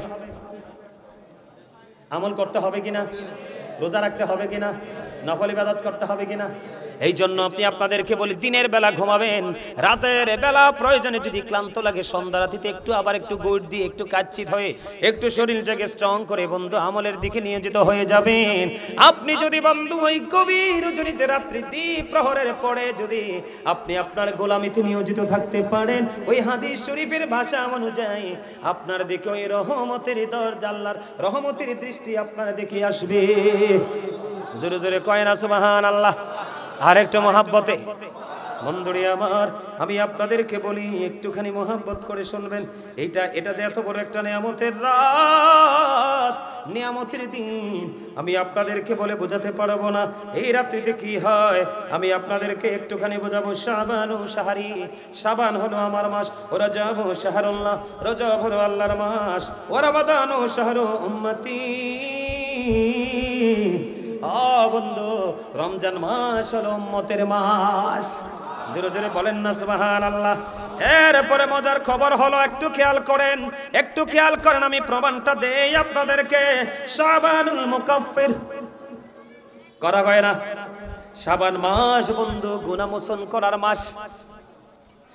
আমল করতে হবে কিনা? রোজা রাখতে হবে কিনা? নফল ইবাদত করতে হবে কিনা? এই জন্য আপনি আপনাদেরকে বলি, দিনের বেলা ঘুমাবেন, রাতের বেলা প্রয়োজনে যদি ক্লান্ত লাগে সন্ধ্যা রাতিতে একটু আবার একটু গুড় দিয়ে একটু কাচ্চিত হয়ে একটু শরীরটাকে স্ট্রং করে বন্ধু আমলের দিকে নিয়োজিত হয়ে যাবেন। আপনি যদি বন্ধু ওই গভীর রজনীতে রাত্রি দ্বীপ প্রহরের পরে যদি আপনি আপনার গোলামিতে নিয়োজিত থাকতে পারেন, ওই হাদিস শরীফের ভাষা অনুযায়ী আপনার দিকে ওই রহমতের দরজা, আল্লাহর রহমতের দৃষ্টি আপনার দিকে আসবে। জোরে জোরে কয় না সুবহানাল্লাহ। আর একটু মহাব্বতে বন্ধুরে আমার, আমি আপনাদেরকে বলি একটুখানি মহাব্বত করে শুনবেন। এটা যে এত বড় একটা নিয়ামতের রাত, নিয়ামতের দিন, আমি আপনাদেরকে বলে বোঝাতে পারবো না। এই রাত্রিতে কি হয় আমি আপনাদেরকে একটুখানি বোঝাবো। শাবানু শাহরি, শাবান হলো আমার মাস, ও রজব শাহরুল্লাহ, রজব হলো আল্লাহর মাস, ও রমাদানু শাহরু উম্মতি। বন্ধু রমজান মাস হলো উম্মতের মাস। জোরে জোরে বলেন না সুবহানাল্লাহ। এরপরে মজার খবর হলো, একটু খেয়াল করেন, একটু খেয়াল করেন, আমি প্রমাণটা দেই আপনাদেরকে। শাবানুল মুকাফফির করা হয় না? শাবান মাস বন্ধু গুনাহ মোচন করার মাস।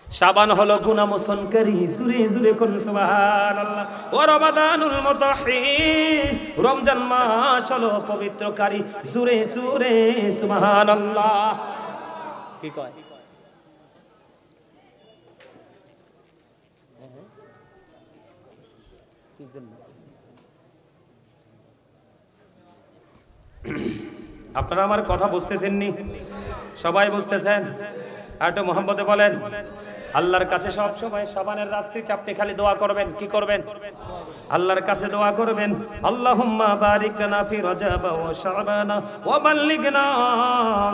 শাবান হলো গুনাহ মোচনকারী। জোরে জোরে কোন সুবহানাল্লাহ। ওয়া রমাদানুল মুতাহহির, রমজান মাস হলো পবিত্রকারী। জোরে জোরে সুবহানাল্লাহ। কি কয়? কি জন্য? আপনারা আমার কথা বুঝতেছেন নি? সবাই বুঝতেছেন? আর একটু মুহাম্মদে বলেন। আল্লাহর কাছে সব সময় শাবানের রাত্রিতে আপনি খালি দোয়া করবেন। কি করবেন? আল্লাহর কাছে দোয়া করবেন, আল্লাহুম্মা বারিক লানা ফি রজব ওয়া শাবান ওয়া বাল্লিগনা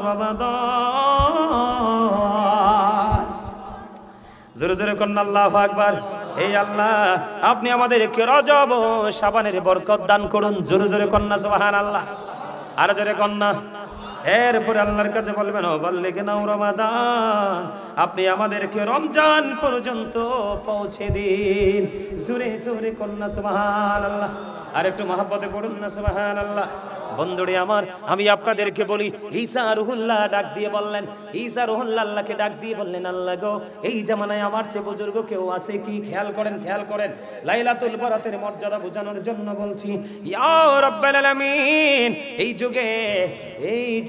রমাদান। জোরে জোরে কোন আল্লাহু আকবার। এই আল্লাহ আপনি আমাদেরকে রজব ও শাবানের বরকত দান করুন। জোরে জোরে কোন না সুবহানাল্লাহ। আর জোরে কোন না। এরপরে আল্লাহর কাছে বলবেন, ও বাল্লিগনা রমাদান, আপনি আমাদেরকে রমজান পর্যন্ত পৌঁছে দিন। জোরে জোরে কোন না সুবহানাল্লাহ। আর একটু মহব্বতে পড়ুন না সুবহানাল্লাহ। বন্ধুরে আমার, আমি আপনাদেরকে বলি, ঈসা রুহুল্লাহ ডাক দিয়ে বললেন, ঈসা রুহুল্লাহ আল্লাহকে ডাক দিয়ে বললেন, আল্লাহ গো, এই জামানায় আমার চেয়ে বুজুর্গ কেউ আছে কি? খেয়াল করেন, খেয়াল করেন, লাইলাতুল বরাতের মর্যাদা বোঝানোর জন্য বলছি। ইয়া রাব্বাল আলামিন, এই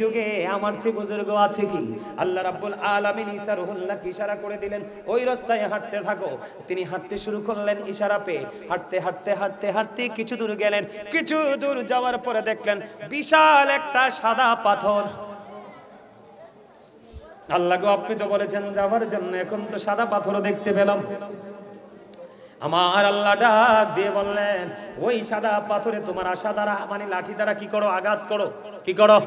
যুগে আমার চেয়ে বুজুর্গ আছে কি? আল্লাহ রাব্বুল আলামিন ঈসা রুহুল্লাহকে ইশারা করে দিলেন, ওই রাস্তায় হাঁটতে থাকো। তিনি হাঁটতে শুরু করলেন ইশারা পেয়ে। হাঁটতে হাঁটতে হাঁটতে হাঁটতে কিছু দূর গেলেন। কিছু দূর যাওয়ার পরে দেখলেন বিশাল একটা সাদা পাথর। আল্লাহ গো, আপনি তো বলেছেন যাওয়ার জন্য, এখন তো সাদা পাথরও দেখতে পেলাম। আমার আল্লাহ ডাক দিয়ে বললেন, ওই সাদা পাথরে তোমার আশা দ্বারা মানে লাঠি দ্বারা কি করো? আঘাত করো। কি করো?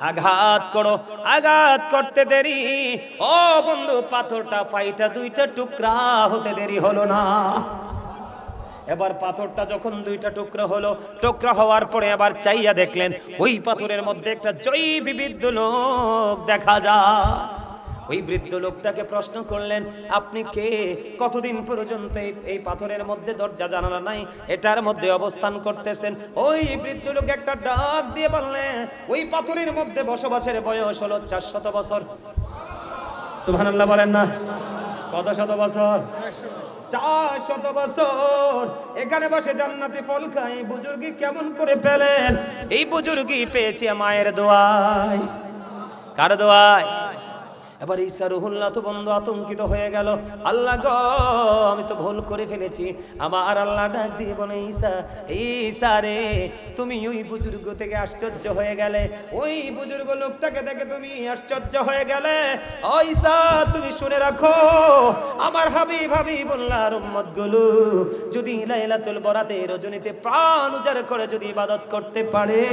আঘাত করো। আঘাত করতে দেরি, ও বন্ধু, পাথরটা ফাইটা দুইটা টুকরা হতে দেরি হলো না। এবার পাথরটা যখন দুইটা টুকরা হলো, টুকরা হওয়ার পরে আবার চাইয়া দেখলেন ওই পাথরের মধ্যে একটা জয়ী বৃদ্ধ লোক দেখা যায়। ওই বৃদ্ধ লোকটাকে প্রশ্ন করলেন, আপনি কে? কতদিন পর্যন্ত এই পাথরের মধ্যে দরজা জানালা নাই, এটার মধ্যে অবস্থান করতেছেন? ওই বৃদ্ধ লোক একটা ডাক দিয়ে বললেন, ওই পাথরের মধ্যে বসবাসের বয়স হলো 400 বছর। সুবহানাল্লাহ বলেন না? কত শত বছর? 400 বছর এখানে বসে জান্নাতি ফল খাই। বুজুর্গি কেমন করে পেলেন? এই বুজুর্গি পেয়েছি মায়ের দোয়ায়। কার দোয়ায়? এবার ঈসা রুহুল্লাহ তো বন্ধু আতঙ্কিত হয়ে গেল, আল্লাহ গো, আমি তো ভুল করে ফেলেছি। আমার আল্লাহ ডাক দিয়ে বলে, ঈসা রে, তুমি ওই বুজুর্গ থেকে আশ্চর্য হয়ে গেলে, ওই বুজুর্গ লোকটাকে দেখে তুমি আশ্চর্য হয়ে গেলে। ও ঈসা, তুমি শুনে রাখো, আমার হাবিবুল্লাহর উম্মতগুলো যদি লাইলাতুল বরাতের রজনীতে প্রাণ উজাড় করে যদি ইবাদত করতে পারে,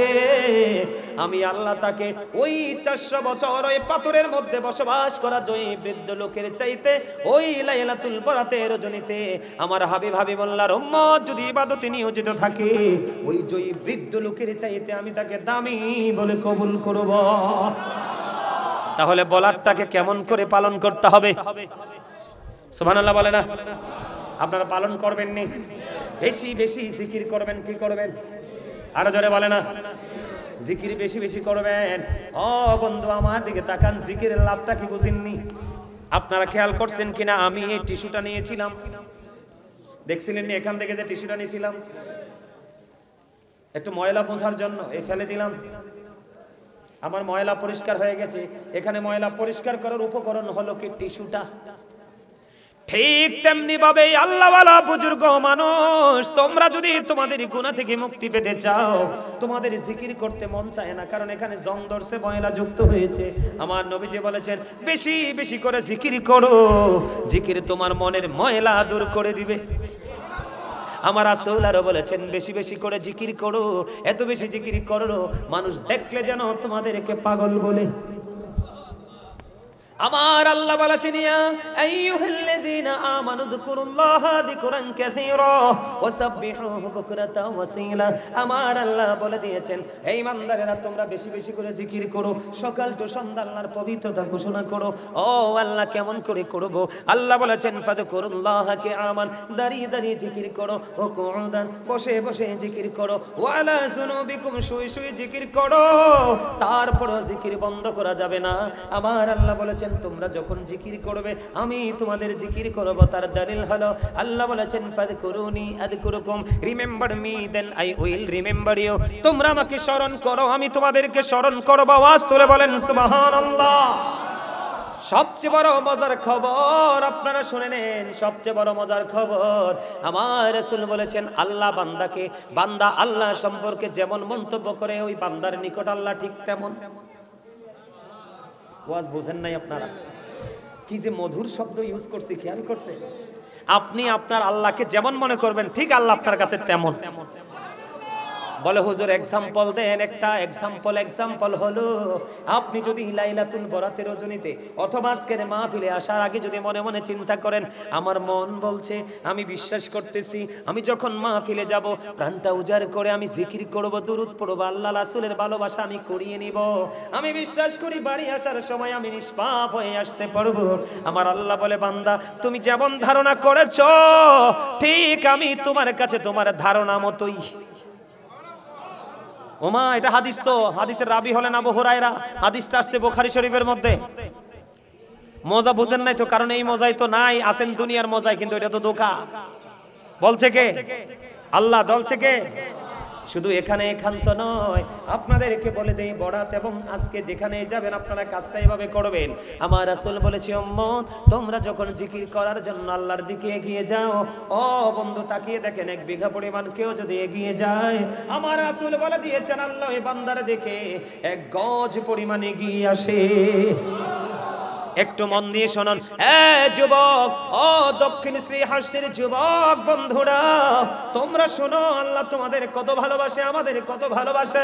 আমি আল্লাহ তাকে ওই 400 বছর ওই পাথরের মধ্যে বসবাস করা জয়ী বৃদ্ধ লোকের চাইতে ওই লাইলাতুল বরাতের রজনীতে আমার হাবিবুল্লাহর উম্মত যদি ইবাদতে নিয়োজিত থাকে, ওই জয়ী বৃদ্ধ লোকের চাইতে আমি তাকে দামি বলে কবুল করব। তাহলে বলারটাকে কেমন করে পালন করতে হবে? সুবহানাল্লাহ বলে না? আপনারা পালন করবেন নি? বেশি বেশি জিকির করবেন। কি করবেন? আরো জোরে বলে না? জিকির বেশি বেশি করবেন। ও বন্ধু, আমার দিকে তাকান, জিকিরের লাভটা কি বুঝেননি? আপনারা খেয়াল করছেন কিনা? আমি এই টিস্যুটা নিয়েছিলাম, দেখছিলেন নি? এখান থেকে যে টিস্যুটা নিয়েছিলাম, একটু ময়লা পোছার জন্য এই ফেলে দিলাম। আমার ময়লা পরিষ্কার হয়ে গেছে। এখানে ময়লা পরিষ্কার করার উপকরণ হলো কি? টিস্যুটা। ঠিক তেমনি ভাবে আল্লাহওয়ালা বুজুর্গ মানুষ, তোমরা যদি তোমাদের গুনাহ থেকে মুক্তি পেতে চাও, তোমাদের জিকির করতে মন চায় না, কারণ এখানে জং ধরছে, ময়লা যুক্ত হয়েছে। আমার নবীজি বলেছেন, বেশি বেশি করে জিকির করো, জিকির তোমার মনের ময়লা দূর করে দিবে। আমার রাসূল আরো বলেছেন, বেশি বেশি করে জিকির করো, এত বেশি জিকির করো মানুষ দেখলে যেন তোমাদেরকে পাগল বলে। আমার আল্লাহ বলেছেন, ইয়া আইয়ুহাল্লাযীনা আমানু যিকুরুল্লাহা যিকরান কাসীরা ওয়াসাব্বিহুহু বুকরাতাও ওয়াসীলা। আমার আল্লাহ বলে দিয়েছেন, এই ইমানদারেরা তোমরা বেশি বেশি করে জিকির করো, সকাল টু সন্ধ্যা আল্লাহর পবিত্রতা ঘোষণা করো। ও আল্লাহ, কেমন করে করব? আল্লাহ বলেছেন, ফাযকুরুল্লাহা কিয়ামান, দাঁড়িয়ে দাঁড়িয়ে জিকির করো, ও কুউদান, বসে বসে জিকির করো, ওয়া আলা যুনুবিকুম, শুয়ে শুয়ে জিকির করো। তারপরও জিকির বন্ধ করা যাবে না। আমার আল্লাহ বলেছেন, তোমরা যখন জিকির করবে আমি তোমাদের জিকির করব। তার দলিল হলো আল্লাহ বলেছেন, ফাযকুরুনি আযকুরুকুম, remember me then I will remember you. তোমরা আমাকে স্মরণ করো, আমি তোমাদেরকে স্মরণ করব। আওয়াজ তুলে বলেন সুবহানাল্লাহ। সবচেয়ে বড় মজার খবর আপনারা শুনে নেন, সবচেয়ে বড় মজার খবর, আমার রাসূল বলেছেন, আল্লাহ বান্দাকে, বান্দা আল্লাহ সম্পর্কে যেমন মন্তব্য করে, ওই বান্দার নিকট আল্লাহ ঠিক তেমন। ওয়াজ বুঝেন নাই আপনারা? কি যে মধুর শব্দ ইউজ করছি, খেয়াল করছে? আপনি আপনার আল্লাহকে যেমন মনে করবেন, ঠিক আল্লাহ আপনার কাছে তেমন। বলে হুজুর এক্সাম্পল দেন একটা। এক্সাম্পল হলো, আপনি যদি লাইলাতুল বরাতের রজনীতে অথবা আজকের মাহফিলে আসার আগে যদি মনে মনে চিন্তা করেন, আমার মন বলছে, আমি বিশ্বাস করতেছি, আমি যখন মাহফিলে যাব প্রাণটা উজাড় করে আমি জিকির করব, দুরূদ পড়ব, আল্লাহ রাসূলের ভালোবাসা আমি করিয়ে নিব। আমি বিশ্বাস করি বাড়ি আসার সময় আমি নিষ্পাপ হয়ে আসতে পারবো। আমার আল্লাহ বলে, বান্দা তুমি যেমন ধারণা করেছো, ঠিক আমি তোমার কাছে তোমার ধারণা মতোই। ওমা এটা হাদিস, তো হাদিসের রাবি হলেন আবু হুরায়রা, হাদিসটা আসছে বুখারী শরীফের মধ্যে। মজা বুঝেন নাই তো, কারণ এই মজাই তো নাই, আছেন দুনিয়ার মজায়, কিন্তু এটা তো ধোঁকা। বলছে কে? আল্লাহ। বলছে কে? শুধু এখানে এখান্ত নয়, আপনাদেরকে বলে দেই বরাত এবং আজকে যেখানে যাবেন আপনারা কাজটা এভাবে করবেন। আমার রাসূল বলেছে, উম্মত তোমরা যখন জিকির করার জন্য আল্লাহর দিকে এগিয়ে যাও, ও বন্ধু তাকিয়ে দেখেন 1 বিঘা পরিমাণ কেউ যদি এগিয়ে যায়, আমার রাসূল বলে দিয়েছেন আল্লাহ এই বান্দার দিকে 1 গজ পরিমাণ এগিয়ে আসে। একটু মন দিয়ে শুনুন, যুবক, ও দক্ষিণ শ্রীহাসের যুবক বন্ধুরা, তোমরা শোনো, আল্লাহ তোমাদের কত ভালোবাসে, আমাদের কত ভালোবাসে।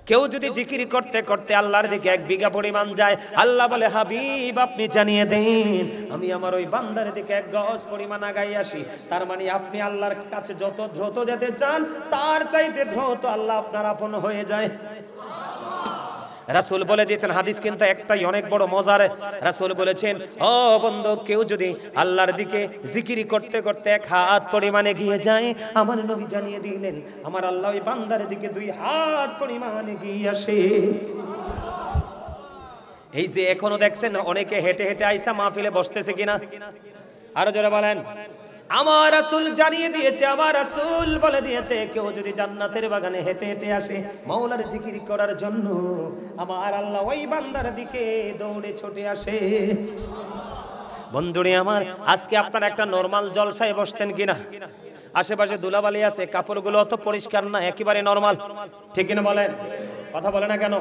কেউ যদি জিকির করতে করতে আল্লাহর দিকে 1 বিঘা পরিমাণ যায়, আল্লাহ বলে, হাবিব আপনি জানিয়ে দেন আমি আমার ওই বান্দার দিকে 1 গজ পরিমাণ আগাই আসি। তার মানে আপনি আল্লাহর কাছে যত দ্রুত যেতে চান, তার চাইতে দ্রুত আল্লাহ আপনার আপন হয়ে যায়। রাসূল বলে দিয়েছেন, হাদিস কিন্তু একটাই, অনেক বড় মজার। রাসূল বলেছেন, ও বন্ধু কেউ যদি আল্লাহর দিকে জিকির করতে করতে 1 হাত পরিমাণে এগিয়ে যায়, আমার নবী জানিয়ে দিলেন আমার আল্লাহ ওই বান্দার দিকে 2 হাত পরিমাণে এগিয়ে আসে। এই যে এখনো দেখছেন অনেকে হেঁটে হেঁটে আইসা মাহফিলে বসতেছে কিনা, আরো জোরে বলেন। আমার রাসূল জানিয়ে দিয়েছে, আমার রাসূল বলে দিয়েছে, কেউ যদি জান্নাতের বাগানে হেঁটে হেঁটে আসে মাওলার জিকির করার জন্য, আমার আল্লাহ ওই বান্দার দিকে দৌড়ে ছুটে আসে। বন্ধুরে আমার, আজকে আপনারা একটা নরমাল জলসায় বসছেন কিনা? আশেপাশে ধুলাবালি আছে, কাপড়গুলো অত পরিষ্কার না, একেবারে নরমাল, ঠিক কিনা বলেন? কথা বলে না কেন?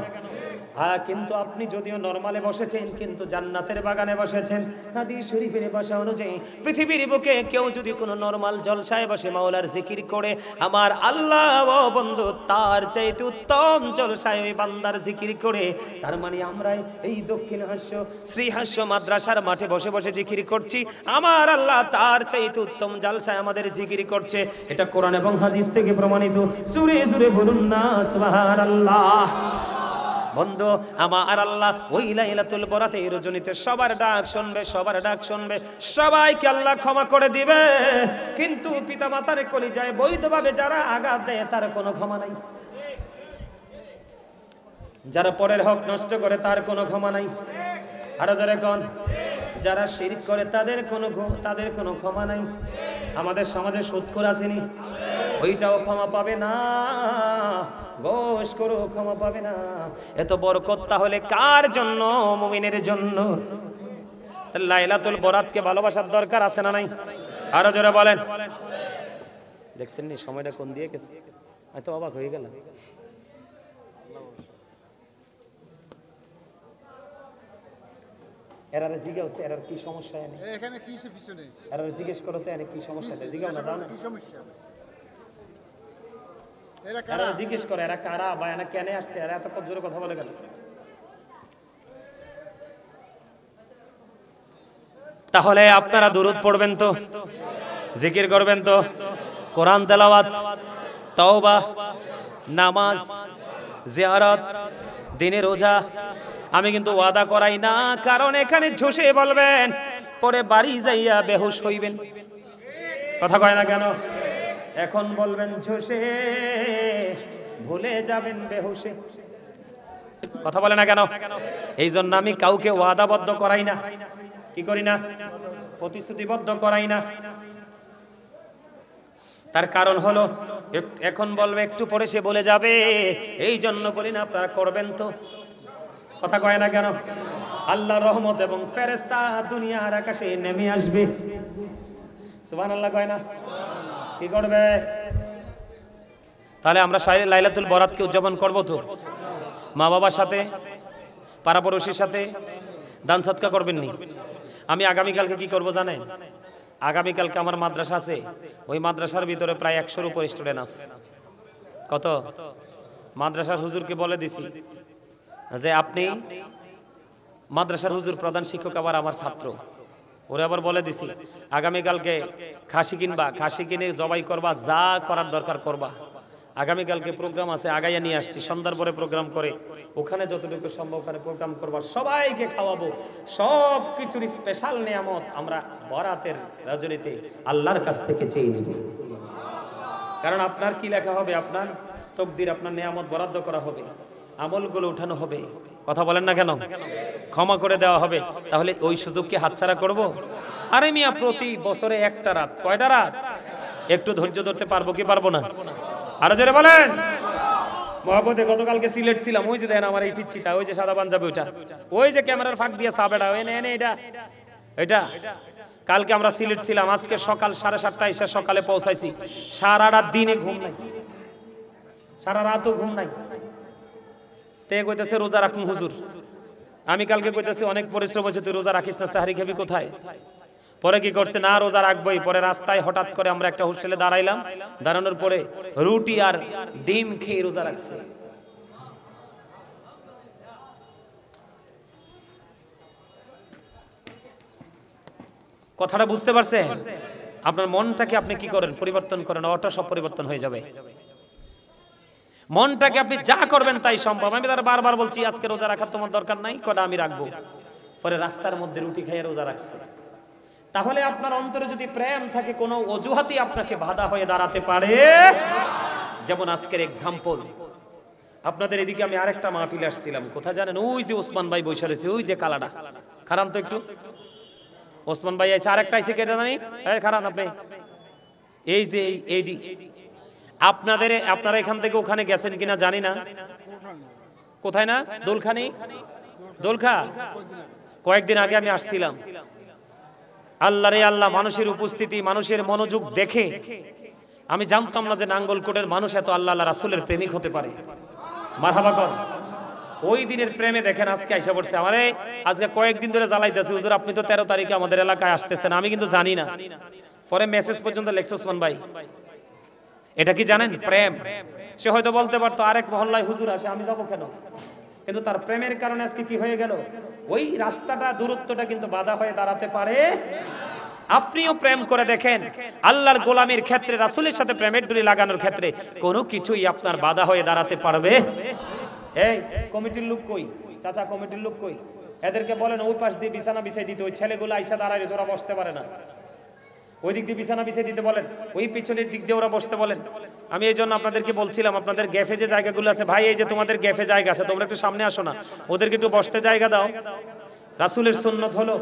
হ্যাঁ, কিন্তু আপনি যদিও নরমালে বসেছেন, কিন্তু জান্নাতের বাগানে বসেছেন। হাদিস শরীফের ভাষা অনুযায়ী পৃথিবীর বুকে কেউ যদি কোনো নরমাল জলসায় বসে মাওলার জিকির করে, আমার আল্লাহ ও বন্ধু তার চাইতে উত্তম জলসায় ওই বান্দার জিকির করে। তার মানে আমরা এই দক্ষিণ হাস্য শ্রীহাস্য মাদ্রাসার মাঠে বসে বসে জিকির করছি, আমার আল্লাহ তার চাইতে উত্তম জলসায় আমাদের জিকির করছে। এটা কোরআন এবং হাদিস থেকে প্রমাণিত। জোরে জোরে বলুন না সুবহানাল্লাহ। বন্ধু আমার আল্লাহ ওই লাইলাতুল বরাতের রজনীতে সবার ডাক শুনবে, সবার ডাক শুনবে, সবাইকে আল্লাহ ক্ষমা করে দিবে। কিন্তু পিতামাতার কলিজায় বৈধভাবে যারা আঘাত দেয় তার কোনো ক্ষমা নাই, যারা পরের হক নষ্ট করে তার কোনো ক্ষমা নাই। আরো যারা কোন, যারা শিরক করে তাদের কোনো ক্ষমা নাই। আমাদের সমাজে সুদখোর আসেনি, ওইটাও ক্ষমা পাবে না। ঘোষ করো, ক্ষমা পাবে না। এত বরকত তাহলে কার জন্য? মুমিনের জন্য। লাইলাতুল বরাতকে ভালোবাসার দরকার আছে না নাই? আরো জোরে বলেন। দেখছেন নি সময়টা কোন দিয়ে গেছে? এত অবাক হয়ে গেল। এরারে জিজ্ঞাসা হচ্ছে, এরার কি সমস্যা? এখানে কিসের পিছনে এরারে জিজ্ঞেস করতে, এনে কি সমস্যা? জিজ্ঞাসা না, দাও না কি সমস্যা। এরা জিজ্ঞেস করে এরা কারা বা এরা কেন আসছে, এরা এত জোরে কথা বলে কেন? তাহলে আপনারা দুরূদ পড়বেন তো, জিকির করবেন তো, কোরআন তেলাওয়াত, তওবা, নামাজ, জিয়ারত, দিনে রোজা। আমি কিন্তু ওয়াদা করাই না, কারণ এখানে ঝুষে বলবেন, পরে বাড়ি যাইয়া বেহুশ হইবেন। কথা কয় না কেন? এখন বলবেন ঝুষে, ভুলে যাবেন বেহুশে। কথা বলে না কেন? এই জন্য আমি কাউকে ওয়াদাবদ্ধ করাই না। কি করি না? প্রতিশ্রুতিবদ্ধ করাই না। তার কারণ হলো এখন বলবে, একটু পরে সে বলে যাবে, এই জন্য বলি না। আপনারা করবেন তো? কথা কয় না কেন? আল্লাহর রহমত এবং ফেরেশতা দুনিয়ার আকাশে নেমে আসবে। সুবহানাল্লাহ কয় না? কি করবে? তাহলে আমরা লাইলাতুল বরাতকে উদযাপন করব তো? মা বাবার সাথে, পাড়াপড়শির সাথে দান সদকা করবেন নি? আমি আগামীকালকে কি করব জানেন? আগামীকালকে আমার মাদ্রাসা আছে, ওই মাদ্রাসার ভিতরে প্রায় 100-এর উপর স্টুডেন্ট আছে। কত? মাদ্রাসার হুজুরকে বলে দিছি যে আপনি মাদ্রাসার হুজুর, প্রধান শিক্ষক আবার আমার ছাত্র। ওরে আবার বলে দিছি আগামীকালকে খাসি কিনবা, খাসি কিনে জবাই করবা, যা করার দরকার করবা। আগামীকালকে প্রোগ্রাম আছে, আগাইয়া নিয়ে আসছি, সন্ধ্যার পরে প্রোগ্রাম করে ওখানে যতটুকু সম্ভব ওখানে প্রোগ্রাম করবা, সবাইকে খাওয়াবো। সব কিছুর স্পেশাল নিয়ামত আমরা বরাতের রজনীতে আল্লাহর কাছ থেকে চেয়ে নিব। কারণ আপনার কি লেখা হবে? আপনার তাকদীর আপনার নিয়ামত বরাদ্দ করা হবে, আমলগুলো উঠানো হবে, কথা বলেন না কেন, ক্ষমা করে দেওয়া হবে, তাহলে ওই সুযোগ কি হাতছাড়া করব? আরে মিয়া, প্রতি বছরে একটা রাত, কয়টা রাত? একটু ধৈর্য ধরতে পারবো কি পারবো না? আরো জোরে বলেন। মহব্বতে গতকালকে সিলেট ছিলাম, ওই যে দেখেন আমার এই পিচ্ছিটা, ওই যে সাদা পাঞ্জাবি, ওইটা ওই যে ক্যামেরার ফাঁক দিয়ে সাবেটা, ওই এনে এটা কালকে আমরা সিলেট ছিলাম, আজকে সকাল 7:30 এসে সকালে পৌঁছাইছি, সারা রাত দিনে ঘুম নাই, সারা রাতও ঘুম নাই। তে কইতেছে রোজা রাখুন হুজুর। আমি কালকে কইতেছি অনেক পরিশ্রম হয়েছে, তুই রোজা রাখিস না, সাহারি খাবি কোথায়? পরে কি করছে, না রোজা রাখবোই। পরে রাস্তায় হঠাৎ করে আমরা একটা হোস্টেলে দাঁড়াইলাম, দাঁড়ানোর পরে রুটি আর ডিম খেয়ে রোজা রাখছে। কথাটা বুঝতে পারছেন? আপনার মনটাকে আপনি কি করেন, পরিবর্তন করেন, অটো সব পরিবর্তন হয়ে যাবে। মনটাকে আপনি যা করবেন তাই সম্ভব। আমি তার বারবার বলছি আজকে রোজা রাখার তোমার দরকার নাই, কটা আমি রাখবো। পরে রাস্তার মধ্যে রুটি খাইয়ে রোজা রাখছে। তাহলে আপনার অন্তরে যদি প্রেম থাকে, কোনো অজুহাতই আপনাকে বাধা হয়ে দাঁড়াতে পারে। যেমন আজকের এক্সাম্পল, আপনাদের এদিকে আমি আরেকটা মাহফিলে আসছিলাম, কোথায় জানেন? ওই যে ওসমান ভাই বসে রয়েছে, ওই যে কালাডা, খারান তো একটু। ওসমান ভাই আইসে, আরেকটা আইসে, কেটে জানি খারান আপনি, এই যে এইডি। আপনারা এখান থেকে ওখানে গেছেন কিনা জানি না, কোথায় না দোলখানি, দোলখা, কয়েকদিন আগে আমি আসছিলাম। আল্লাহ রে আল্লাহ, মানুষের উপস্থিতি, মানুষের মনোযোগ দেখে আমি জানতাম না যে নাঙ্গলকোটের মানুষ এত আল্লাহ আল্লাহ রাসূলের প্রেমিক হতে পারে। মারহাবা কর। ওই দিনের প্রেমে দেখেন আজকে আইসা পড়ছে আমারে, আজকে কয়েকদিন ধরে জ্বালাইতেছে, হুজুর আপনি তো 13 তারিখে আমাদের এলাকায় আসতেছেন, আমি কিন্তু জানি না। পরে মেসেজ পর্যন্ত লেখছে ওসমান ভাই। এটা কি জানেন? প্রেম। সে হয়তো বলতে পারতো আরেক মহল্লায় হুজুর আসে, আমি যাবো কেন? কিন্তু তার প্রেমের কারণে আজকে কি হয়ে গেল, ওই রাস্তাটা, দূরত্বটা কিন্তু বাধা হয়ে দাঁড়াতে পারে। আপনিও প্রেম করে দেখেন, আল্লাহর গোলামীর ক্ষেত্রে, রাসূলের সাথে প্রেমের ডুরি লাগানোর ক্ষেত্রে কোনো কিছুই আপনার বাধা হয়ে দাঁড়াতে পারবে। এই কমিটির লোক কই? চাচা কমিটির লোক কই? এদেরকে বলেন ওই পাশ দিয়ে বিছানা বিছাই দিতে। ওই ছেলেগুলো আইসা দাঁড়ায়, ওরা বসতে পারে না, ওই দিক দিয়ে বিছানা বিছাই দিতে বলেন, ওই পিছনের দিক দিয়ে ওরা বসতে বলেন। আমি এই জন্য আপনাদেরকে বলছিলাম, আপনাদের গ্যাফে যে জায়গাগুলো আছে, ভাই এই যে তোমাদের গ্যাফে জায়গা আছে, তোমরা একটু সামনে আসো না, ওদেরকে একটু বসতে জায়গা দাও। রাসূলের সুন্নাত হলো,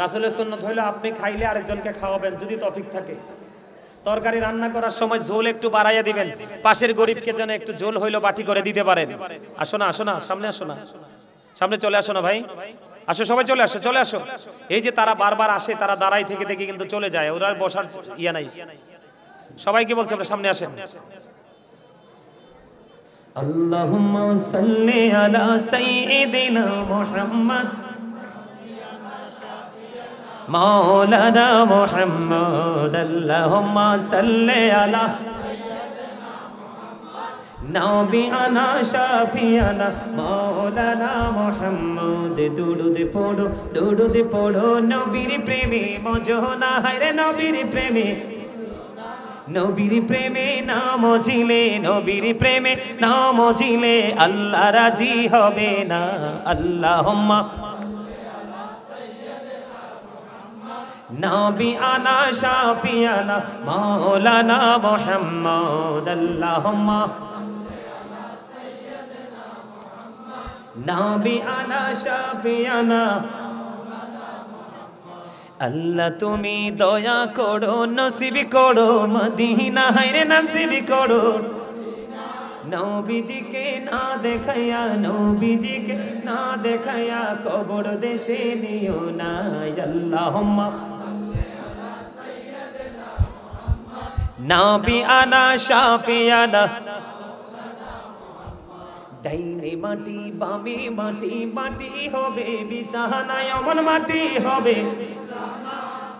রাসূলের সুন্নাত হলো আপনি খাইলে আরেকজনকে খাওয়াবেন যদি তৌফিক থাকে। তরকারি রান্না করার সময় ঝোল একটু বাড়াইয়া দিবেন, পাশের গরিবকে যেন একটু ঝোল হইলো বাটি করে দিতে পারেন। আসো না, আসো না, সামনে আসো না, সামনে চলে আসো না ভাই, আসো সবাই চলে আসো, চলে আসো। এই যে তারা বারবার আসে, তারা দাঁড়াই থেকে দেখে কিন্তু চলে যায়, ওরা বসার ইয়া নাই। সবাইকে বলছে আমরা সামনে আসেন। আল্লাহুম্মা সাল্লি আলা সাইয়্যিদিনা মুহাম্মদ মাওলানা মুহাম্মদ, আল্লাহুম্মা সাল্লি আলা নবিয়ানা শাফিয়ানা মাওলানা মুহাম্মদ। দুরুদ পড়ো নবীর প্রেমে মজনা, হায়রে নবীর প্রেমে, নবীর প্রেমে নাম জিলে, নবীর প্রেমে নাম জিলে আল্লাহ রাজি হবে না। আল্লাহুম্মা নবিয়ানা শাফিয়ানা মাওলানা মুহাম্মদ, আল্লাহুম্মা নবিয়ানা শাফিয়ানা। আল্লাহ তুমি দয়া করো, নসিব করো মদিনা, হায়রে নসিব করো। নবীজিকে না দেখাইয়া, নবীজিকে না দেখাইয়া কবর দেশে নিও না। আল্লাহুম্মা নবিয়ানা শাফিয়ানা। ডাইনে মাটি বামে মাটি, মাটি হবে বিছানায়, অমন মাটি হবে।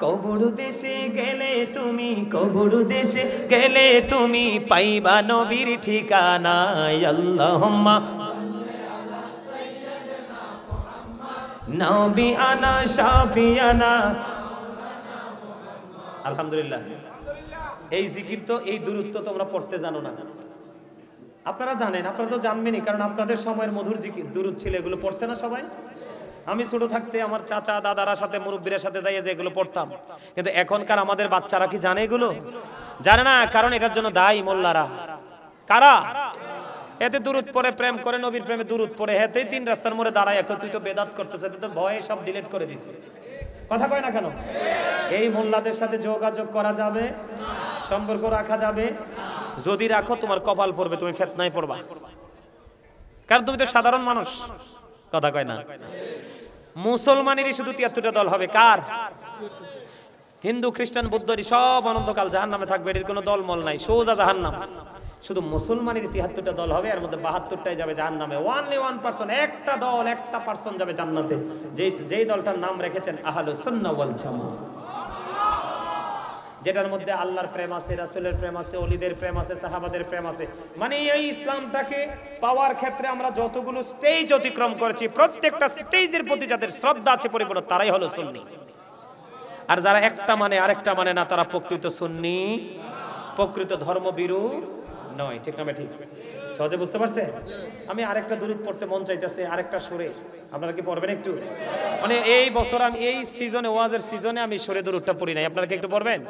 কবর দেশে গেলে তুমি, কবর দেশে গেলে তুমি পাইবা নবীর ঠিকানা। আল্লাহুম্মা নবিয়ানা শাফিয়ানা। আলহামদুলিল্লাহ। এই জিকির তো, এই দূরত্ব তোমরা পড়তে জানো না। আপনারা জানেন, আপনারা তো জানবেনই, কারণ আপনাদের সময়ের মধুর জিকির দুরূদ ছিল, এগুলো পড়ছে না সবাই। আমি ছোট থাকতে আমার চাচা দাদারা সাথে, মুরব্বীদের সাথে যাইয়ে যে এগুলো পড়তাম, কিন্তু এখনকার আমাদের বাচ্চারা কি জানে এগুলো? জানে না, কারণ এটার জন্য দায়ী মোল্লারা। কারা? এতে দুরুদ পড়ে, প্রেম করে, নবীর প্রেমে দুরুদ পড়ে, হেতেই তিন রাস্তার মোড়ে দাঁড়ায় তুই তো বেদাত করতেছে, তো ভয়ে সব ডিলিট করে দিছে। কথা কয় না কেন? এই মোল্লাদের সাথে যোগাযোগ করা যাবে, সম্পর্ক রাখা যাবে? যদি রাখো তোমার কপাল পড়বে, তুমি ফিতনায় পড়বা, কারণ তুমি তো সাধারণ মানুষ। কথা কয় না? মুসলমানেরই শুধু ৭৩টা দল হবে। কার? হিন্দু, খ্রিস্টান, বৌদ্ধরি সব অনন্তকাল জাহান্নামে থাকবে, এর কোনো দলমল নাই, সোজা জাহান্নাম। শুধু মুসলমানের ৭৩টা দল হবে, এর মধ্যে ৭২টাই যাবে জাহান্নামে। ওনলি 1%, একটা দল, একটা পার্সন যাবে জান্নাতে, যেই দলটার নাম রেখেছেন আহলুস সুন্নাহ ওয়াল জামাত, যেটার মধ্যে আল্লাহর প্রেম আছে, রাসূলের প্রেম আছে, ওলিদের প্রেম আছে, সাহাবাদের প্রেম আছে। মানে এই ইসলামটাকে পাওয়ার ক্ষেত্রে আমরা যতগুলো স্টেজ অতিক্রম করেছি, প্রত্যেকটা স্টেজের প্রতি যাদের শ্রদ্ধা আছে পরিপূর্ণ, তারাই হলো সুন্নি। আর যারা একটা মানে আরেকটা মানে না, তারা প্রকৃত সুন্নি, প্রকৃত ধর্মভীরু নয়। ঠিক না ঠিক? সহজে বুঝতে পারছে? আমি আরেকটা দুরূদ পড়তে মন চাইতেছে, আরেকটা সুরে। আপনারা কি পড়বেন একটু? মানে এই বছর আমি এই সিজনে, ওয়াজের সিজনে আমি সুরে দুরূদটা পড়ি নাই, আপনারা কি একটু পড়বেন?